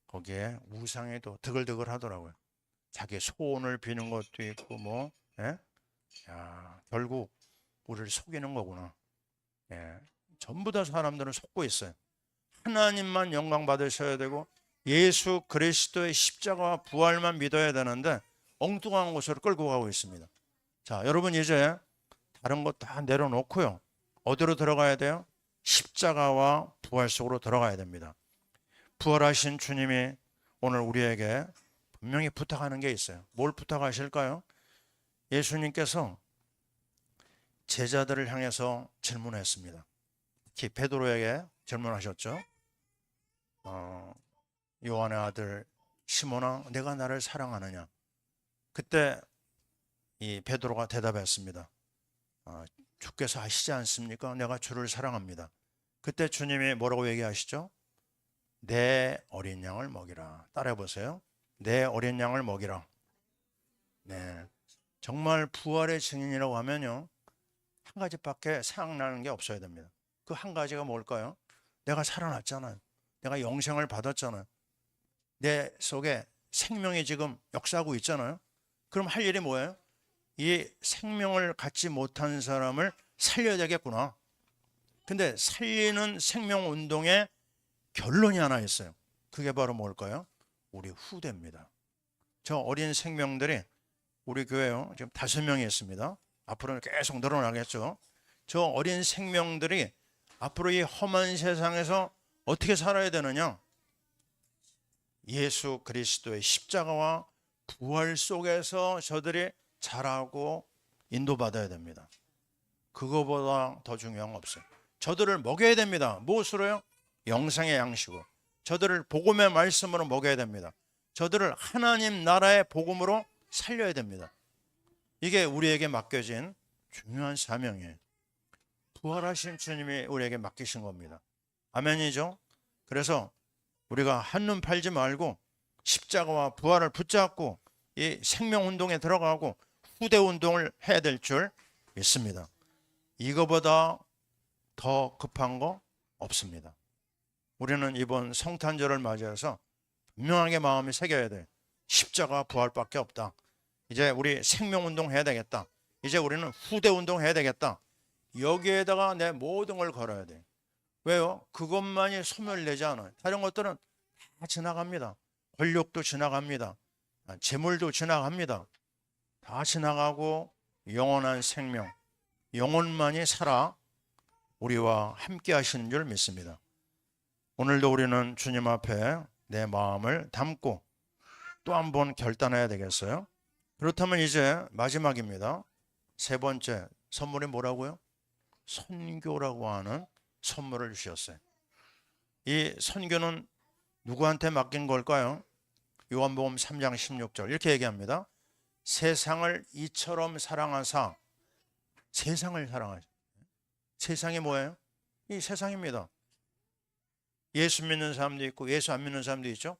거기에 우상이 또 드글드글 하더라고요. 자기 소원을 비는 것도 있고 뭐, 예? 야, 결국 우리를 속이는 거구나. 예. 전부 다 사람들은 속고 있어요. 하나님만 영광 받으셔야 되고 예수 그리스도의 십자가와 부활만 믿어야 되는데 엉뚱한 곳으로 끌고 가고 있습니다. 자, 여러분 이제 다른 것 다 내려놓고요. 어디로 들어가야 돼요? 십자가와 부활 속으로 들어가야 됩니다. 부활하신 주님이 오늘 우리에게 분명히 부탁하는 게 있어요. 뭘 부탁하실까요? 예수님께서 제자들을 향해서 질문했습니다. 특히 베드로에게 질문하셨죠. 요한의 아들 시몬아, 내가 나를 사랑하느냐? 그때 이 베드로가 대답했습니다. 주께서 아시지 않습니까? 내가 주를 사랑합니다. 그때 주님이 뭐라고 얘기하시죠? 내 어린 양을 먹이라. 따라해 보세요. 내 어린 양을 먹이라. 네, 정말 부활의 증인이라고 하면요, 한 가지밖에 생각나는 게 없어야 됩니다. 그 한 가지가 뭘까요? 내가 살아났잖아요. 내가 영생을 받았잖아요. 내 속에 생명이 지금 역사하고 있잖아요. 그럼 할 일이 뭐예요? 이 생명을 갖지 못한 사람을 살려야 되겠구나. 근데 살리는 생명 운동의 결론이 하나 있어요. 그게 바로 뭘까요? 우리 후대입니다. 저 어린 생명들이 우리 교회요, 지금 5명이 있습니다. 앞으로는 계속 늘어나겠죠. 저 어린 생명들이 앞으로 이 험한 세상에서 어떻게 살아야 되느냐? 예수 그리스도의 십자가와 부활 속에서 저들이 자라고 인도받아야 됩니다. 그거보다 더 중요한 거 없어요. 저들을 먹여야 됩니다. 무엇으로요? 영생의 양식으로. 저들을 복음의 말씀으로 먹여야 됩니다. 저들을 하나님 나라의 복음으로 살려야 됩니다. 이게 우리에게 맡겨진 중요한 사명이에요. 부활하신 주님이 우리에게 맡기신 겁니다. 아멘이죠? 그래서 우리가 한눈 팔지 말고 십자가와 부활을 붙잡고 이 생명운동에 들어가고 후대운동을 해야 될 줄 믿습니다. 이거보다 더 급한 거 없습니다. 우리는 이번 성탄절을 맞이해서 분명하게 마음이 새겨야 돼. 십자가 부활밖에 없다. 이제 우리 생명운동 해야 되겠다. 이제 우리는 후대운동 해야 되겠다. 여기에다가 내 모든 걸 걸어야 돼. 왜요? 그것만이 소멸되지 않아요. 다른 것들은 다 지나갑니다. 권력도 지나갑니다. 재물도 지나갑니다. 다 지나가고 영원한 생명, 영혼만이 살아 우리와 함께 하시는 줄 믿습니다. 오늘도 우리는 주님 앞에 내 마음을 담고 또 한 번 결단해야 되겠어요. 그렇다면 이제 마지막입니다. 세 번째 선물이 뭐라고요? 선교라고 하는 선물을 주셨어요. 이 선교는 누구한테 맡긴 걸까요? 요한복음 3장 16절 이렇게 얘기합니다. 세상을 이처럼 사랑하사. 세상을 사랑하사. 세상이 뭐예요? 이 세상입니다. 예수 믿는 사람도 있고 예수 안 믿는 사람도 있죠.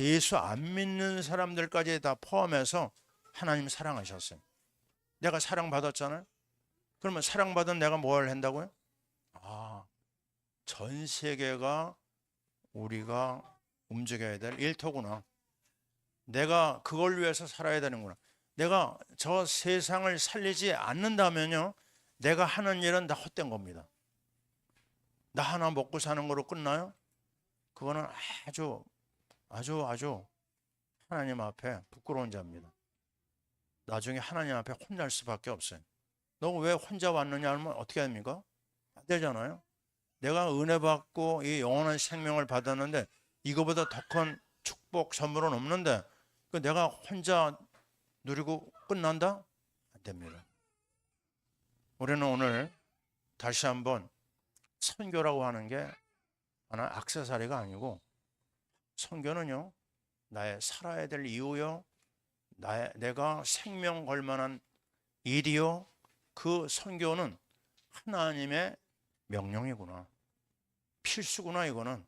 예수 안 믿는 사람들까지 다 포함해서 하나님 사랑하셨어요. 내가 사랑받았잖아요. 그러면 사랑받은 내가 뭘 한다고요? 전 세계가 우리가 움직여야 될 일터구나. 내가 그걸 위해서 살아야 되는구나. 내가 저 세상을 살리지 않는다면요, 내가 하는 일은 다 헛된 겁니다. 나 하나 먹고 사는 거로 끝나요? 그거는 아주 하나님 앞에 부끄러운 자입니다. 나중에 하나님 앞에 혼날 수밖에 없어요. 너 왜 혼자 왔느냐 하면 어떻게 됩니까? 안 되잖아요. 내가 은혜 받고 이 영원한 생명을 받았는데 이거보다 더 큰 축복 선물은 없는데 내가 혼자 누리고 끝난다? 안 됩니다. 우리는 오늘 다시 한번 선교라고 하는 게 하나 액세서리가 아니고, 선교는요 나의 살아야 될 이유요, 내가 생명 걸 만한 일이요, 그 선교는 하나님의 명령이구나, 필수구나. 이거는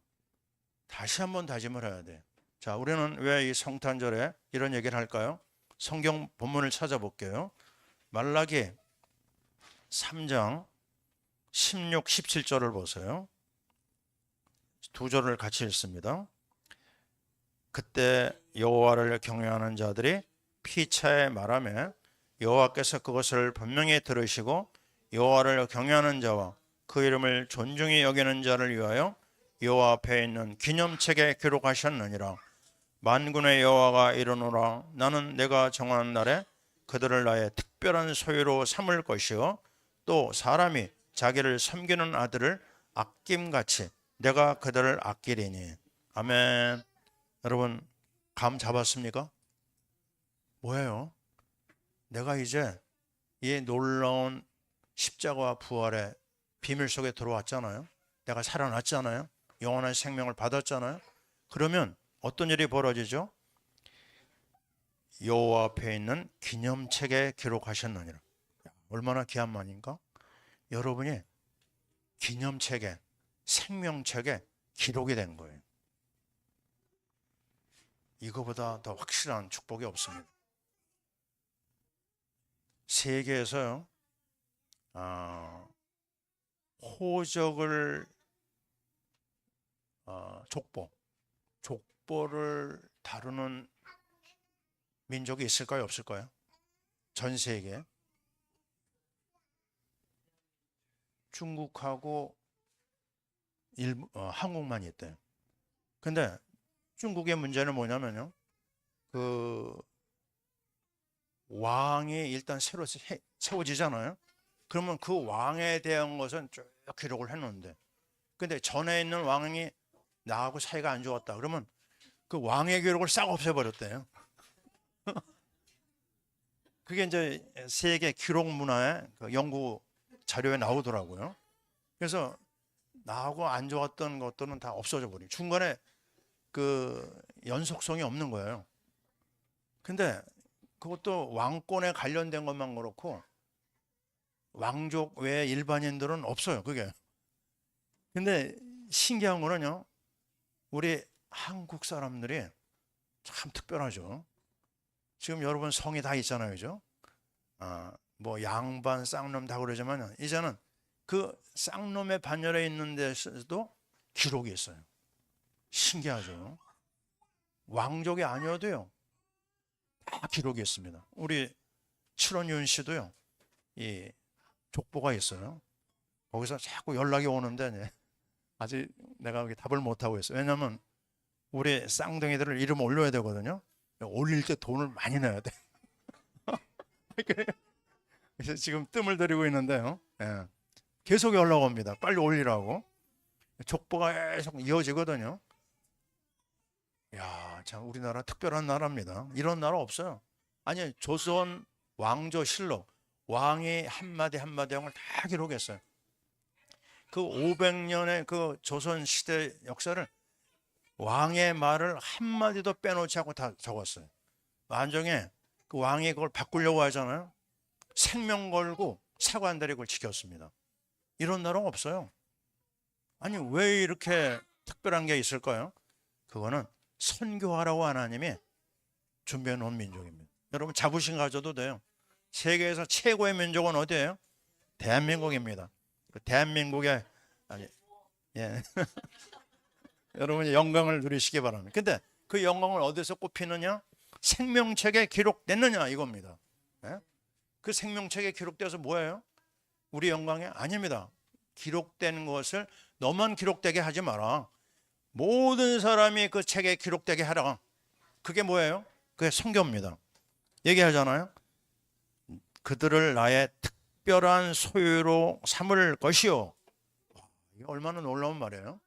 다시 한번 다짐을 해야 돼. 자, 우리는 왜 이 성탄절에 이런 얘기를 할까요? 성경 본문을 찾아볼게요. 말라기 3장 16, 17절을 보세요. 두 절을 같이 읽습니다. 그때 여호와를 경외하는 자들이 피차에 말하며 여호와께서 그것을 분명히 들으시고 여호와를 경외하는 자와 그 이름을 존중히 여기는 자를 위하여 여호와 앞에 있는 기념책에 기록하셨느니라. 만군의 여호와가 이르노라. 나는 내가 정한 날에 그들을 나의 특별한 소유로 삼을 것이요 또 사람이 자기를 섬기는 아들을 아낌같이 내가 그들을 아끼리니. 아멘. 여러분, 감 잡았습니까? 뭐예요? 내가 이제 이 놀라운 십자가와 부활의 비밀 속에 들어왔잖아요. 내가 살아났잖아요. 영원한 생명을 받았잖아요. 그러면 어떤 일이 벌어지죠? 여호와 앞에 있는 기념책에 기록하셨느니라. 얼마나 귀한 말인가? 여러분이 기념책에, 생명책에 기록이 된 거예요. 이거보다 더 확실한 축복이 없습니다. 세계에서요, 호적을 족보를 다루는 민족이 있을까요, 없을까요? 전 세계에 중국하고 한국만 있대요. 근데 중국의 문제는 뭐냐면요, 그 왕이 일단 새로 세워지잖아요. 그러면 그 왕에 대한 것은 쭉 기록을 했는데, 근데 전에 있는 왕이 나하고 사이가 안 좋았다 그러면 그 왕의 기록을 싹 없애버렸대요. 그게 이제 세계 기록 문화의 그 연구 자료에 나오더라고요. 그래서 나하고 안 좋았던 것들은 다 없어져 버린, 중간에 그 연속성이 없는 거예요. 근데 그것도 왕권에 관련된 것만 그렇고 왕족 외 일반인들은 없어요, 그게. 근데 신기한 거는요, 우리 한국 사람들이 참 특별하죠. 지금 여러분 성이 다 있잖아요, 그죠? 뭐 양반, 쌍놈 다 그러지만 이제는 그 쌍놈의 반열에 있는 데서도 기록이 있어요. 신기하죠? 왕족이 아니어도요, 다 기록이 있습니다. 우리 칠원윤 씨도요, 이 족보가 있어요. 거기서 자꾸 연락이 오는데 아직 내가 답을 못 하고 있어요. 왜냐하면 우리 쌍둥이들을 이름 올려야 되거든요. 올릴 때 돈을 많이 내야 돼. 그래서 지금 뜸을 들이고 있는데요. 예. 계속 연락 옵니다. 빨리 올리라고. 족보가 계속 이어지거든요. 야, 참 우리나라 특별한 나라입니다. 이런 나라 없어요. 아니, 조선 왕조 실록, 왕이 한마디 한마디 한걸 다 기록했어요. 그 500년의 그 조선 시대 역사를 왕의 말을 한마디도 빼놓지 않고 다 적었어요. 나중에 그 왕이 그걸 바꾸려고 하잖아요. 생명 걸고 사관들이 그걸 지켰습니다. 이런 나라가 없어요. 아니, 왜 이렇게 특별한 게 있을까요? 그거는 선교하라고 하나님이 준비해 놓은 민족입니다. 여러분 자부심 가져도 돼요. 세계에서 최고의 민족은 어디예요? 대한민국입니다. 대한민국의 예. 여러분이 영광을 누리시기 바랍니다. 근데 그 영광을 어디서 꼽히느냐? 생명책에 기록됐느냐 이겁니다. 예? 그 생명책에 기록되어서 뭐예요? 우리 영광이 아닙니다. 기록된 것을 너만 기록되게 하지 마라. 모든 사람이 그 책에 기록되게 하라. 그게 뭐예요? 그게 성경입니다. 얘기하잖아요. 그들을 나의 특별한 소유로 삼을 것이요. 이게 얼마나 놀라운 말이에요.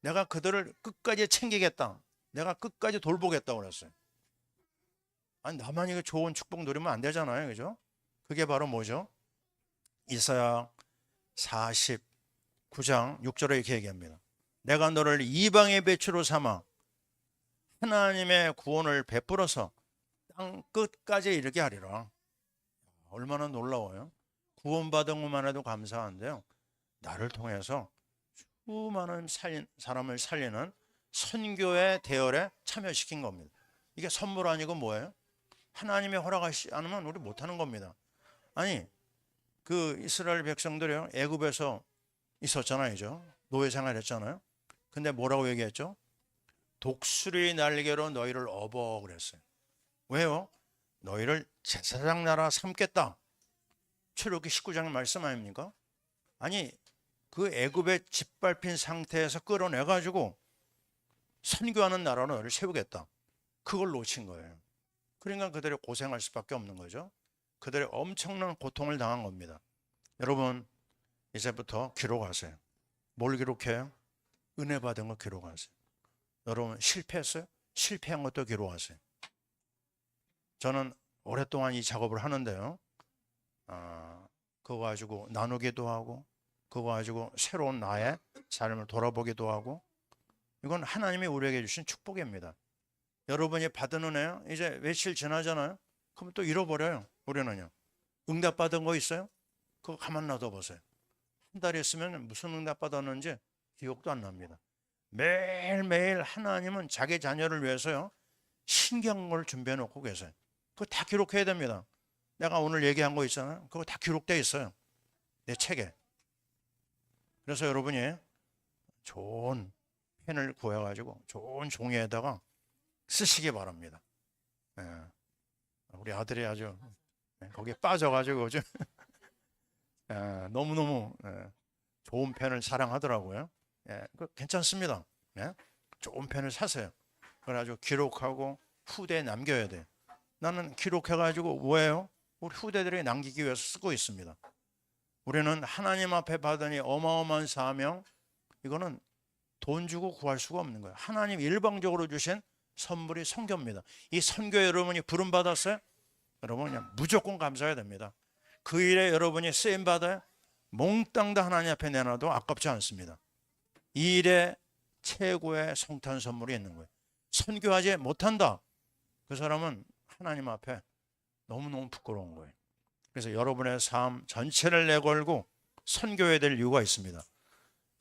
내가 그들을 끝까지 챙기겠다. 내가 끝까지 돌보겠다고 그랬어요. 아니, 나만 이거 좋은 축복 누리면 안 되잖아요, 그죠? 그게 바로 뭐죠? 이사야 49장 6절에 이렇게 얘기합니다. 내가 너를 이방의 배추로 삼아 하나님의 구원을 베풀어서 땅 끝까지 이르게 하리라. 얼마나 놀라워요. 구원받은 것만 해도 감사한데요. 나를 통해서 수많은 사람을 살리는 선교의 대열에 참여시킨 겁니다. 이게 선물 아니고 뭐예요? 하나님의 허락하시지 않으면 우리 못하는 겁니다. 아니, 그 이스라엘 백성들이요, 애굽에서 있었잖아요. 노예 생활했잖아요. 근데 뭐라고 얘기했죠? 독수리 날개로 너희를 업어 그랬어요. 왜요? 너희를 제사장 나라 삼겠다. 출애굽기 19장 말씀 아닙니까? 아니, 그 애굽에 짓밟힌 상태에서 끌어내가지고 선교하는 나라로 너를 세우겠다. 그걸 놓친 거예요. 그러니까 그들이 고생할 수밖에 없는 거죠. 그들이 엄청난 고통을 당한 겁니다. 여러분, 이제부터 기록하세요. 뭘 기록해요? 은혜 받은 거 기록하세요. 여러분, 실패했어요? 실패한 것도 기록하세요. 저는 오랫동안 이 작업을 하는데요. 그거 가지고 나누기도 하고, 그거 가지고 새로운 나의 삶을 돌아보기도 하고, 이건 하나님이 우리에게 주신 축복입니다. 여러분이 받은 은혜요, 이제 며칠 지나잖아요. 그럼 또 잃어버려요. 우리는요. 응답받은 거 있어요? 그거 가만 놔둬 보세요. 한 달 있으면 무슨 응답 받았는지 기억도 안 납니다. 매일매일 하나님은 자기 자녀를 위해서요, 신기한 걸 준비해 놓고 계세요. 그거 다 기록해야 됩니다. 내가 오늘 얘기한 거 있잖아요. 그거 다 기록되어 있어요. 내 책에. 그래서 여러분이 좋은 펜을 구해가지고 좋은 종이에다가 쓰시기 바랍니다. 우리 아들이 아주 거기에 빠져가지고 요즘 너무너무 좋은 펜을 사랑하더라고요. 괜찮습니다. 좋은 펜을 사세요. 그래가지고 기록하고 후대에 남겨야 돼요. 나는 기록해가지고 뭐예요? 우리 후대들이 남기기 위해서 쓰고 있습니다. 우리는 하나님 앞에 받으니 어마어마한 사명, 이거는 돈 주고 구할 수가 없는 거예요. 하나님 일방적으로 주신 선물이 선교입니다. 이 선교에 여러분이 부름 받았어요? 여러분 그냥 무조건 감사해야 됩니다. 그 일에 여러분이 쓰임 받아요? 몽땅 다 하나님 앞에 내놔도 아깝지 않습니다. 이 일에 최고의 성탄 선물이 있는 거예요. 선교하지 못한다, 그 사람은 하나님 앞에 너무너무 부끄러운 거예요. 그래서 여러분의 삶 전체를 내걸고 선교해야 될 이유가 있습니다.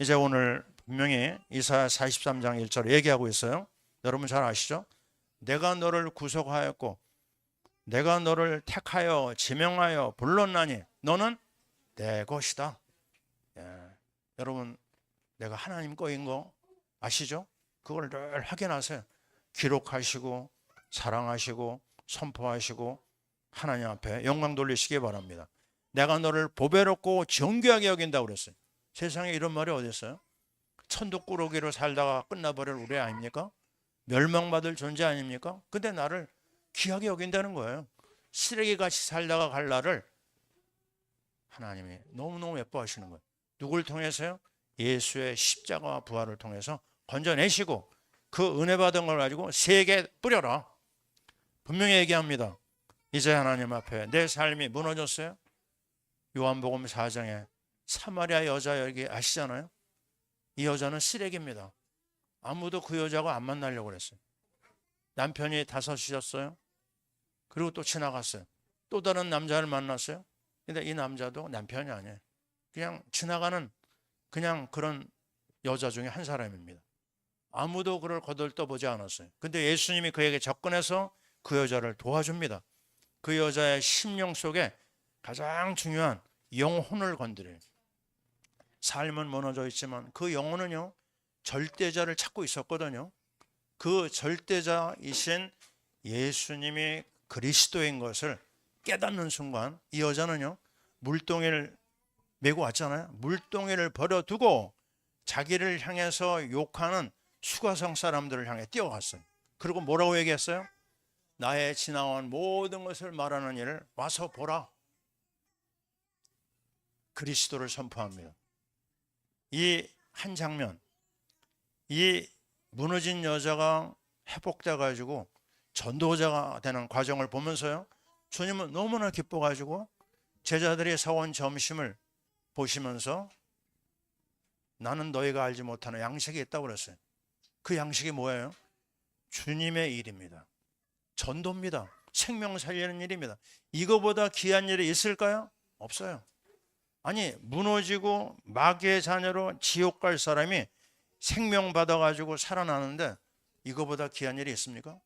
이제 오늘 분명히 이사야 43장 1절에 얘기하고 있어요. 여러분 잘 아시죠? 내가 너를 구속하였고 내가 너를 택하여 지명하여 불렀나니 너는 내 것이다. 여러분, 내가 하나님 거인 거 아시죠? 그걸 늘 확인하세요. 기록하시고 사랑하시고 선포하시고 하나님 앞에 영광 돌리시기 바랍니다. 내가 너를 보배롭고 정귀하게 여긴다고 그랬어요. 세상에 이런 말이 어디 있어요? 천독꾸러기로 살다가 끝나버릴 우리 아닙니까? 멸망받을 존재 아닙니까? 근데 나를 귀하게 여긴다는 거예요. 쓰레기같이 살다가 갈 나를 하나님이 너무너무 예뻐하시는 거예요. 누굴 통해서요? 예수의 십자가와 부활을 통해서 건져내시고 그 은혜 받은 걸 가지고 세계에 뿌려라. 분명히 얘기합니다. 이제 하나님 앞에 내 삶이 무너졌어요. 요한복음 4장에 사마리아 여자 여기 아시잖아요. 이 여자는 쓰레기입니다. 아무도 그 여자가 안 만나려고 그랬어요. 남편이 다섯이었어요. 그리고 또 지나갔어요. 또 다른 남자를 만났어요. 근데 이 남자도 남편이 아니에요. 그냥 지나가는 그냥 그런 여자 중에 한 사람입니다. 아무도 그를 거들떠보지 않았어요. 근데 예수님이 그에게 접근해서 그 여자를 도와줍니다. 그 여자의 심령 속에 가장 중요한 영혼을 건드려요. 삶은 무너져 있지만 그 영혼은요, 절대자를 찾고 있었거든요. 그 절대자이신 예수님이 그리스도인 것을 깨닫는 순간 이 여자는요, 물동이를 메고 왔잖아요. 물동이를 버려두고 자기를 향해서 욕하는 수가성 사람들을 향해 뛰어갔어요. 그리고 뭐라고 얘기했어요? 나의 지나온 모든 것을 말하는 이를 와서 보라. 그리스도를 선포합니다. 이 한 장면, 이 무너진 여자가 회복돼 가지고 전도자가 되는 과정을 보면서요, 주님은 너무나 기뻐 가지고 제자들이 사온 점심을 보시면서 나는 너희가 알지 못하는 양식이 있다고 그랬어요. 그 양식이 뭐예요? 주님의 일입니다. 전도입니다. 생명 살리는 일입니다. 이거보다 귀한 일이 있을까요? 없어요. 아니, 무너지고 마귀의 자녀로 지옥 갈 사람이 생명 받아가지고 살아나는데 이거보다 귀한 일이 있습니까?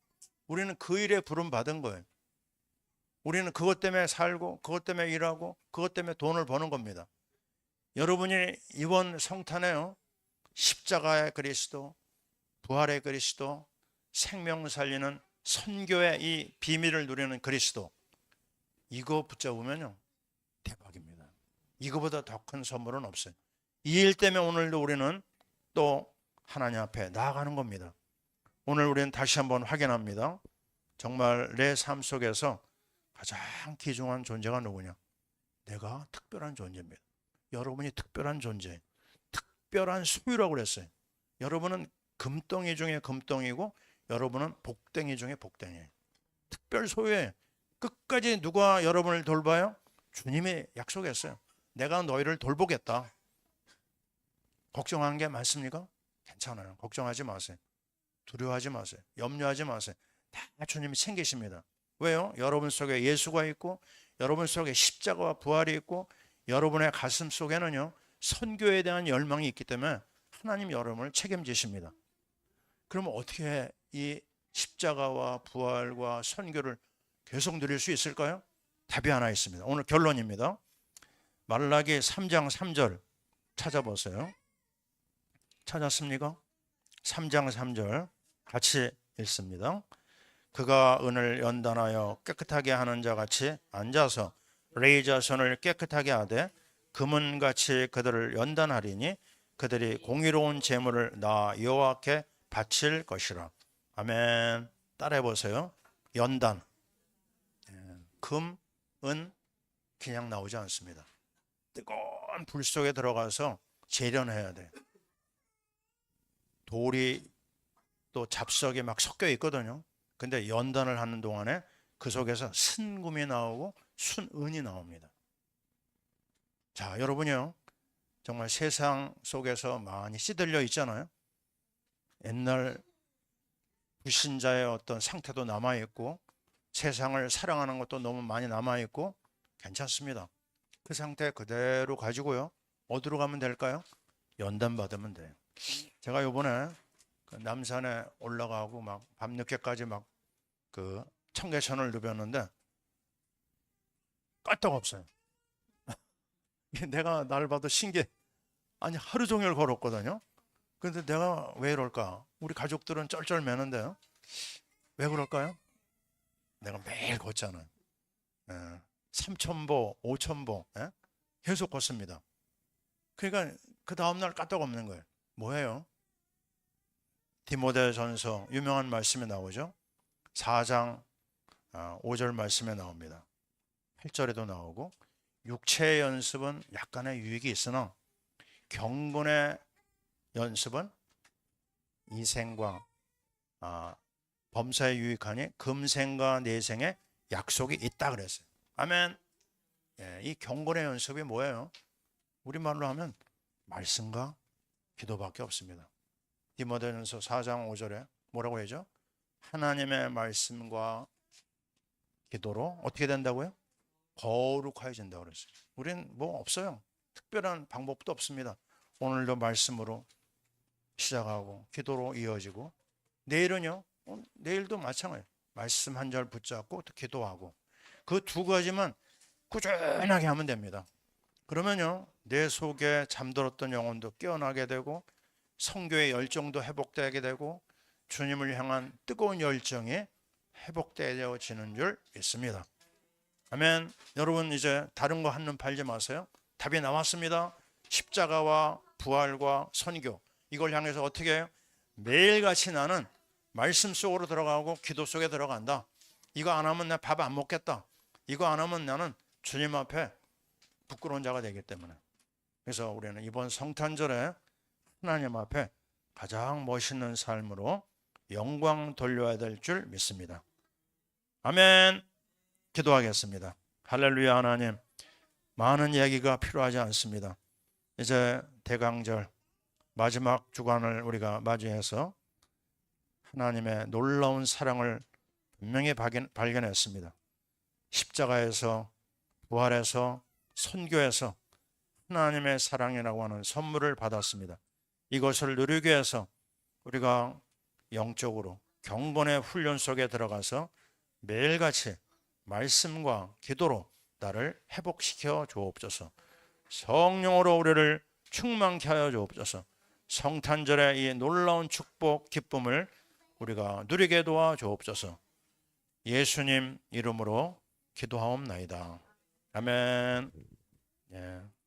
우리는 그 일에 부름 받은 거예요. 우리는 그것 때문에 살고 그것 때문에 일하고 그것 때문에 돈을 버는 겁니다. 여러분이 이번 성탄에요, 십자가의 그리스도, 부활의 그리스도, 생명 살리는 선교의 이 비밀을 누리는 그리스도, 이거 붙잡으면요 대박입니다. 이거보다 더 큰 선물은 없어요. 이 일 때문에 오늘도 우리는 또 하나님 앞에 나아가는 겁니다. 오늘 우리는 다시 한번 확인합니다. 정말 내 삶 속에서 가장 귀중한 존재가 누구냐? 내가 특별한 존재입니다. 여러분이 특별한 존재, 특별한 소유라고 그랬어요. 여러분은 금덩이 중에 금덩이고 여러분은 복덩이 중에 복덩이에요. 특별 소유예요. 끝까지 누가 여러분을 돌봐요? 주님이 약속했어요. 내가 너희를 돌보겠다. 걱정한 게 많습니까? 괜찮아요. 걱정하지 마세요. 두려워하지 마세요. 염려하지 마세요. 다 주님이 챙기십니다. 왜요? 여러분 속에 예수가 있고 여러분 속에 십자가와 부활이 있고 여러분의 가슴 속에는요 선교에 대한 열망이 있기 때문에 하나님 여러분을 책임지십니다. 그러면 어떻게 이 십자가와 부활과 선교를 계속 누릴 수 있을까요? 답이 하나 있습니다. 오늘 결론입니다. 말라기 3장 3절 찾아보세요. 찾았습니까? 3장 3절 같이 읽습니다. 그가 은을 연단하여 깨끗하게 하는 자 같이 앉아서 레이자손을 깨끗하게 하되 금은같이 그들을 연단하리니 그들이 공의로운 제물을 나 여호와께 바칠 것이라. 아멘. 따라해 보세요. 연단. 금, 은 그냥 나오지 않습니다. 뜨거운 불 속에 들어가서 재련해야 돼. 돌이 또 잡석이 막 섞여 있거든요. 근데 연단을 하는 동안에 그 속에서 순금이 나오고 순은이 나옵니다. 자, 여러분이요, 정말 세상 속에서 많이 시들려 있잖아요. 옛날 불신자의 어떤 상태도 남아있고 세상을 사랑하는 것도 너무 많이 남아있고 괜찮습니다. 그 상태 그대로 가지고요, 어디로 가면 될까요? 연단 받으면 돼요. 제가 요번에 그 남산에 올라가고 막 밤늦게까지 막 그 청계천을 누볐는데 까딱없어요. 내가 날 봐도 신기해. 아니, 하루 종일 걸었거든요. 근데 내가 왜 이럴까? 우리 가족들은 쩔쩔매는데요. 왜 그럴까요? 내가 매일 걷잖아요. 3,000보, 5,000보 계속 걷습니다. 그러니까 그 다음날 까딱없는 거예요. 뭐예요? 디모데전서 유명한 말씀이 나오죠. 4장 5절 말씀에 나옵니다. 8절에도 나오고, 육체의 연습은 약간의 유익이 있으나 경건의 연습은 이생과 범사에 유익하니 금생과 내생에 약속이 있다 그랬어요. 아멘. 이 경건의 연습이 뭐예요? 우리말로 하면 말씀과 기도밖에 없습니다. 디모데전서 4장 5절에 뭐라고 하죠? 하나님의 말씀과 기도로 어떻게 된다고요? 거룩해진다고 그랬어요. 우리는 뭐 없어요. 특별한 방법도 없습니다. 오늘도 말씀으로 시작하고 기도로 이어지고, 내일은요, 내일도 마찬가지예요. 말씀 한 절 붙잡고 또 기도하고, 그 두 가지만 꾸준하게 하면 됩니다. 그러면요, 내 속에 잠들었던 영혼도 깨어나게 되고 성교의 열정도 회복되게 되고 주님을 향한 뜨거운 열정이 회복되어지는 줄 믿습니다. 아멘. 여러분, 이제 다른 거 한눈 팔지 마세요. 답이 나왔습니다. 십자가와 부활과 선교, 이걸 향해서 어떻게 해요? 매일같이 나는 말씀 속으로 들어가고 기도 속에 들어간다. 이거 안 하면 나 밥 안 먹겠다. 이거 안 하면 나는 주님 앞에 부끄러운 자가 되기 때문에. 그래서 우리는 이번 성탄절에 하나님 앞에 가장 멋있는 삶으로 영광 돌려야 될 줄 믿습니다. 아멘. 기도하겠습니다. 할렐루야. 하나님, 많은 얘기가 필요하지 않습니다. 이제 대강절 마지막 주간을 우리가 맞이해서 하나님의 놀라운 사랑을 분명히 발견했습니다. 십자가에서, 부활해서, 선교에서 하나님의 사랑이라고 하는 선물을 받았습니다. 이것을 누리기 위해서 우리가 영적으로 경건의 훈련 속에 들어가서 매일같이 말씀과 기도로 나를 회복시켜 주옵소서. 성령으로 우리를 충만케 하여 주옵소서. 성탄절의 이 놀라운 축복, 기쁨을 우리가 누리게 도와 주옵소서. 예수님 이름으로 기도하옵나이다. 아멘. 예.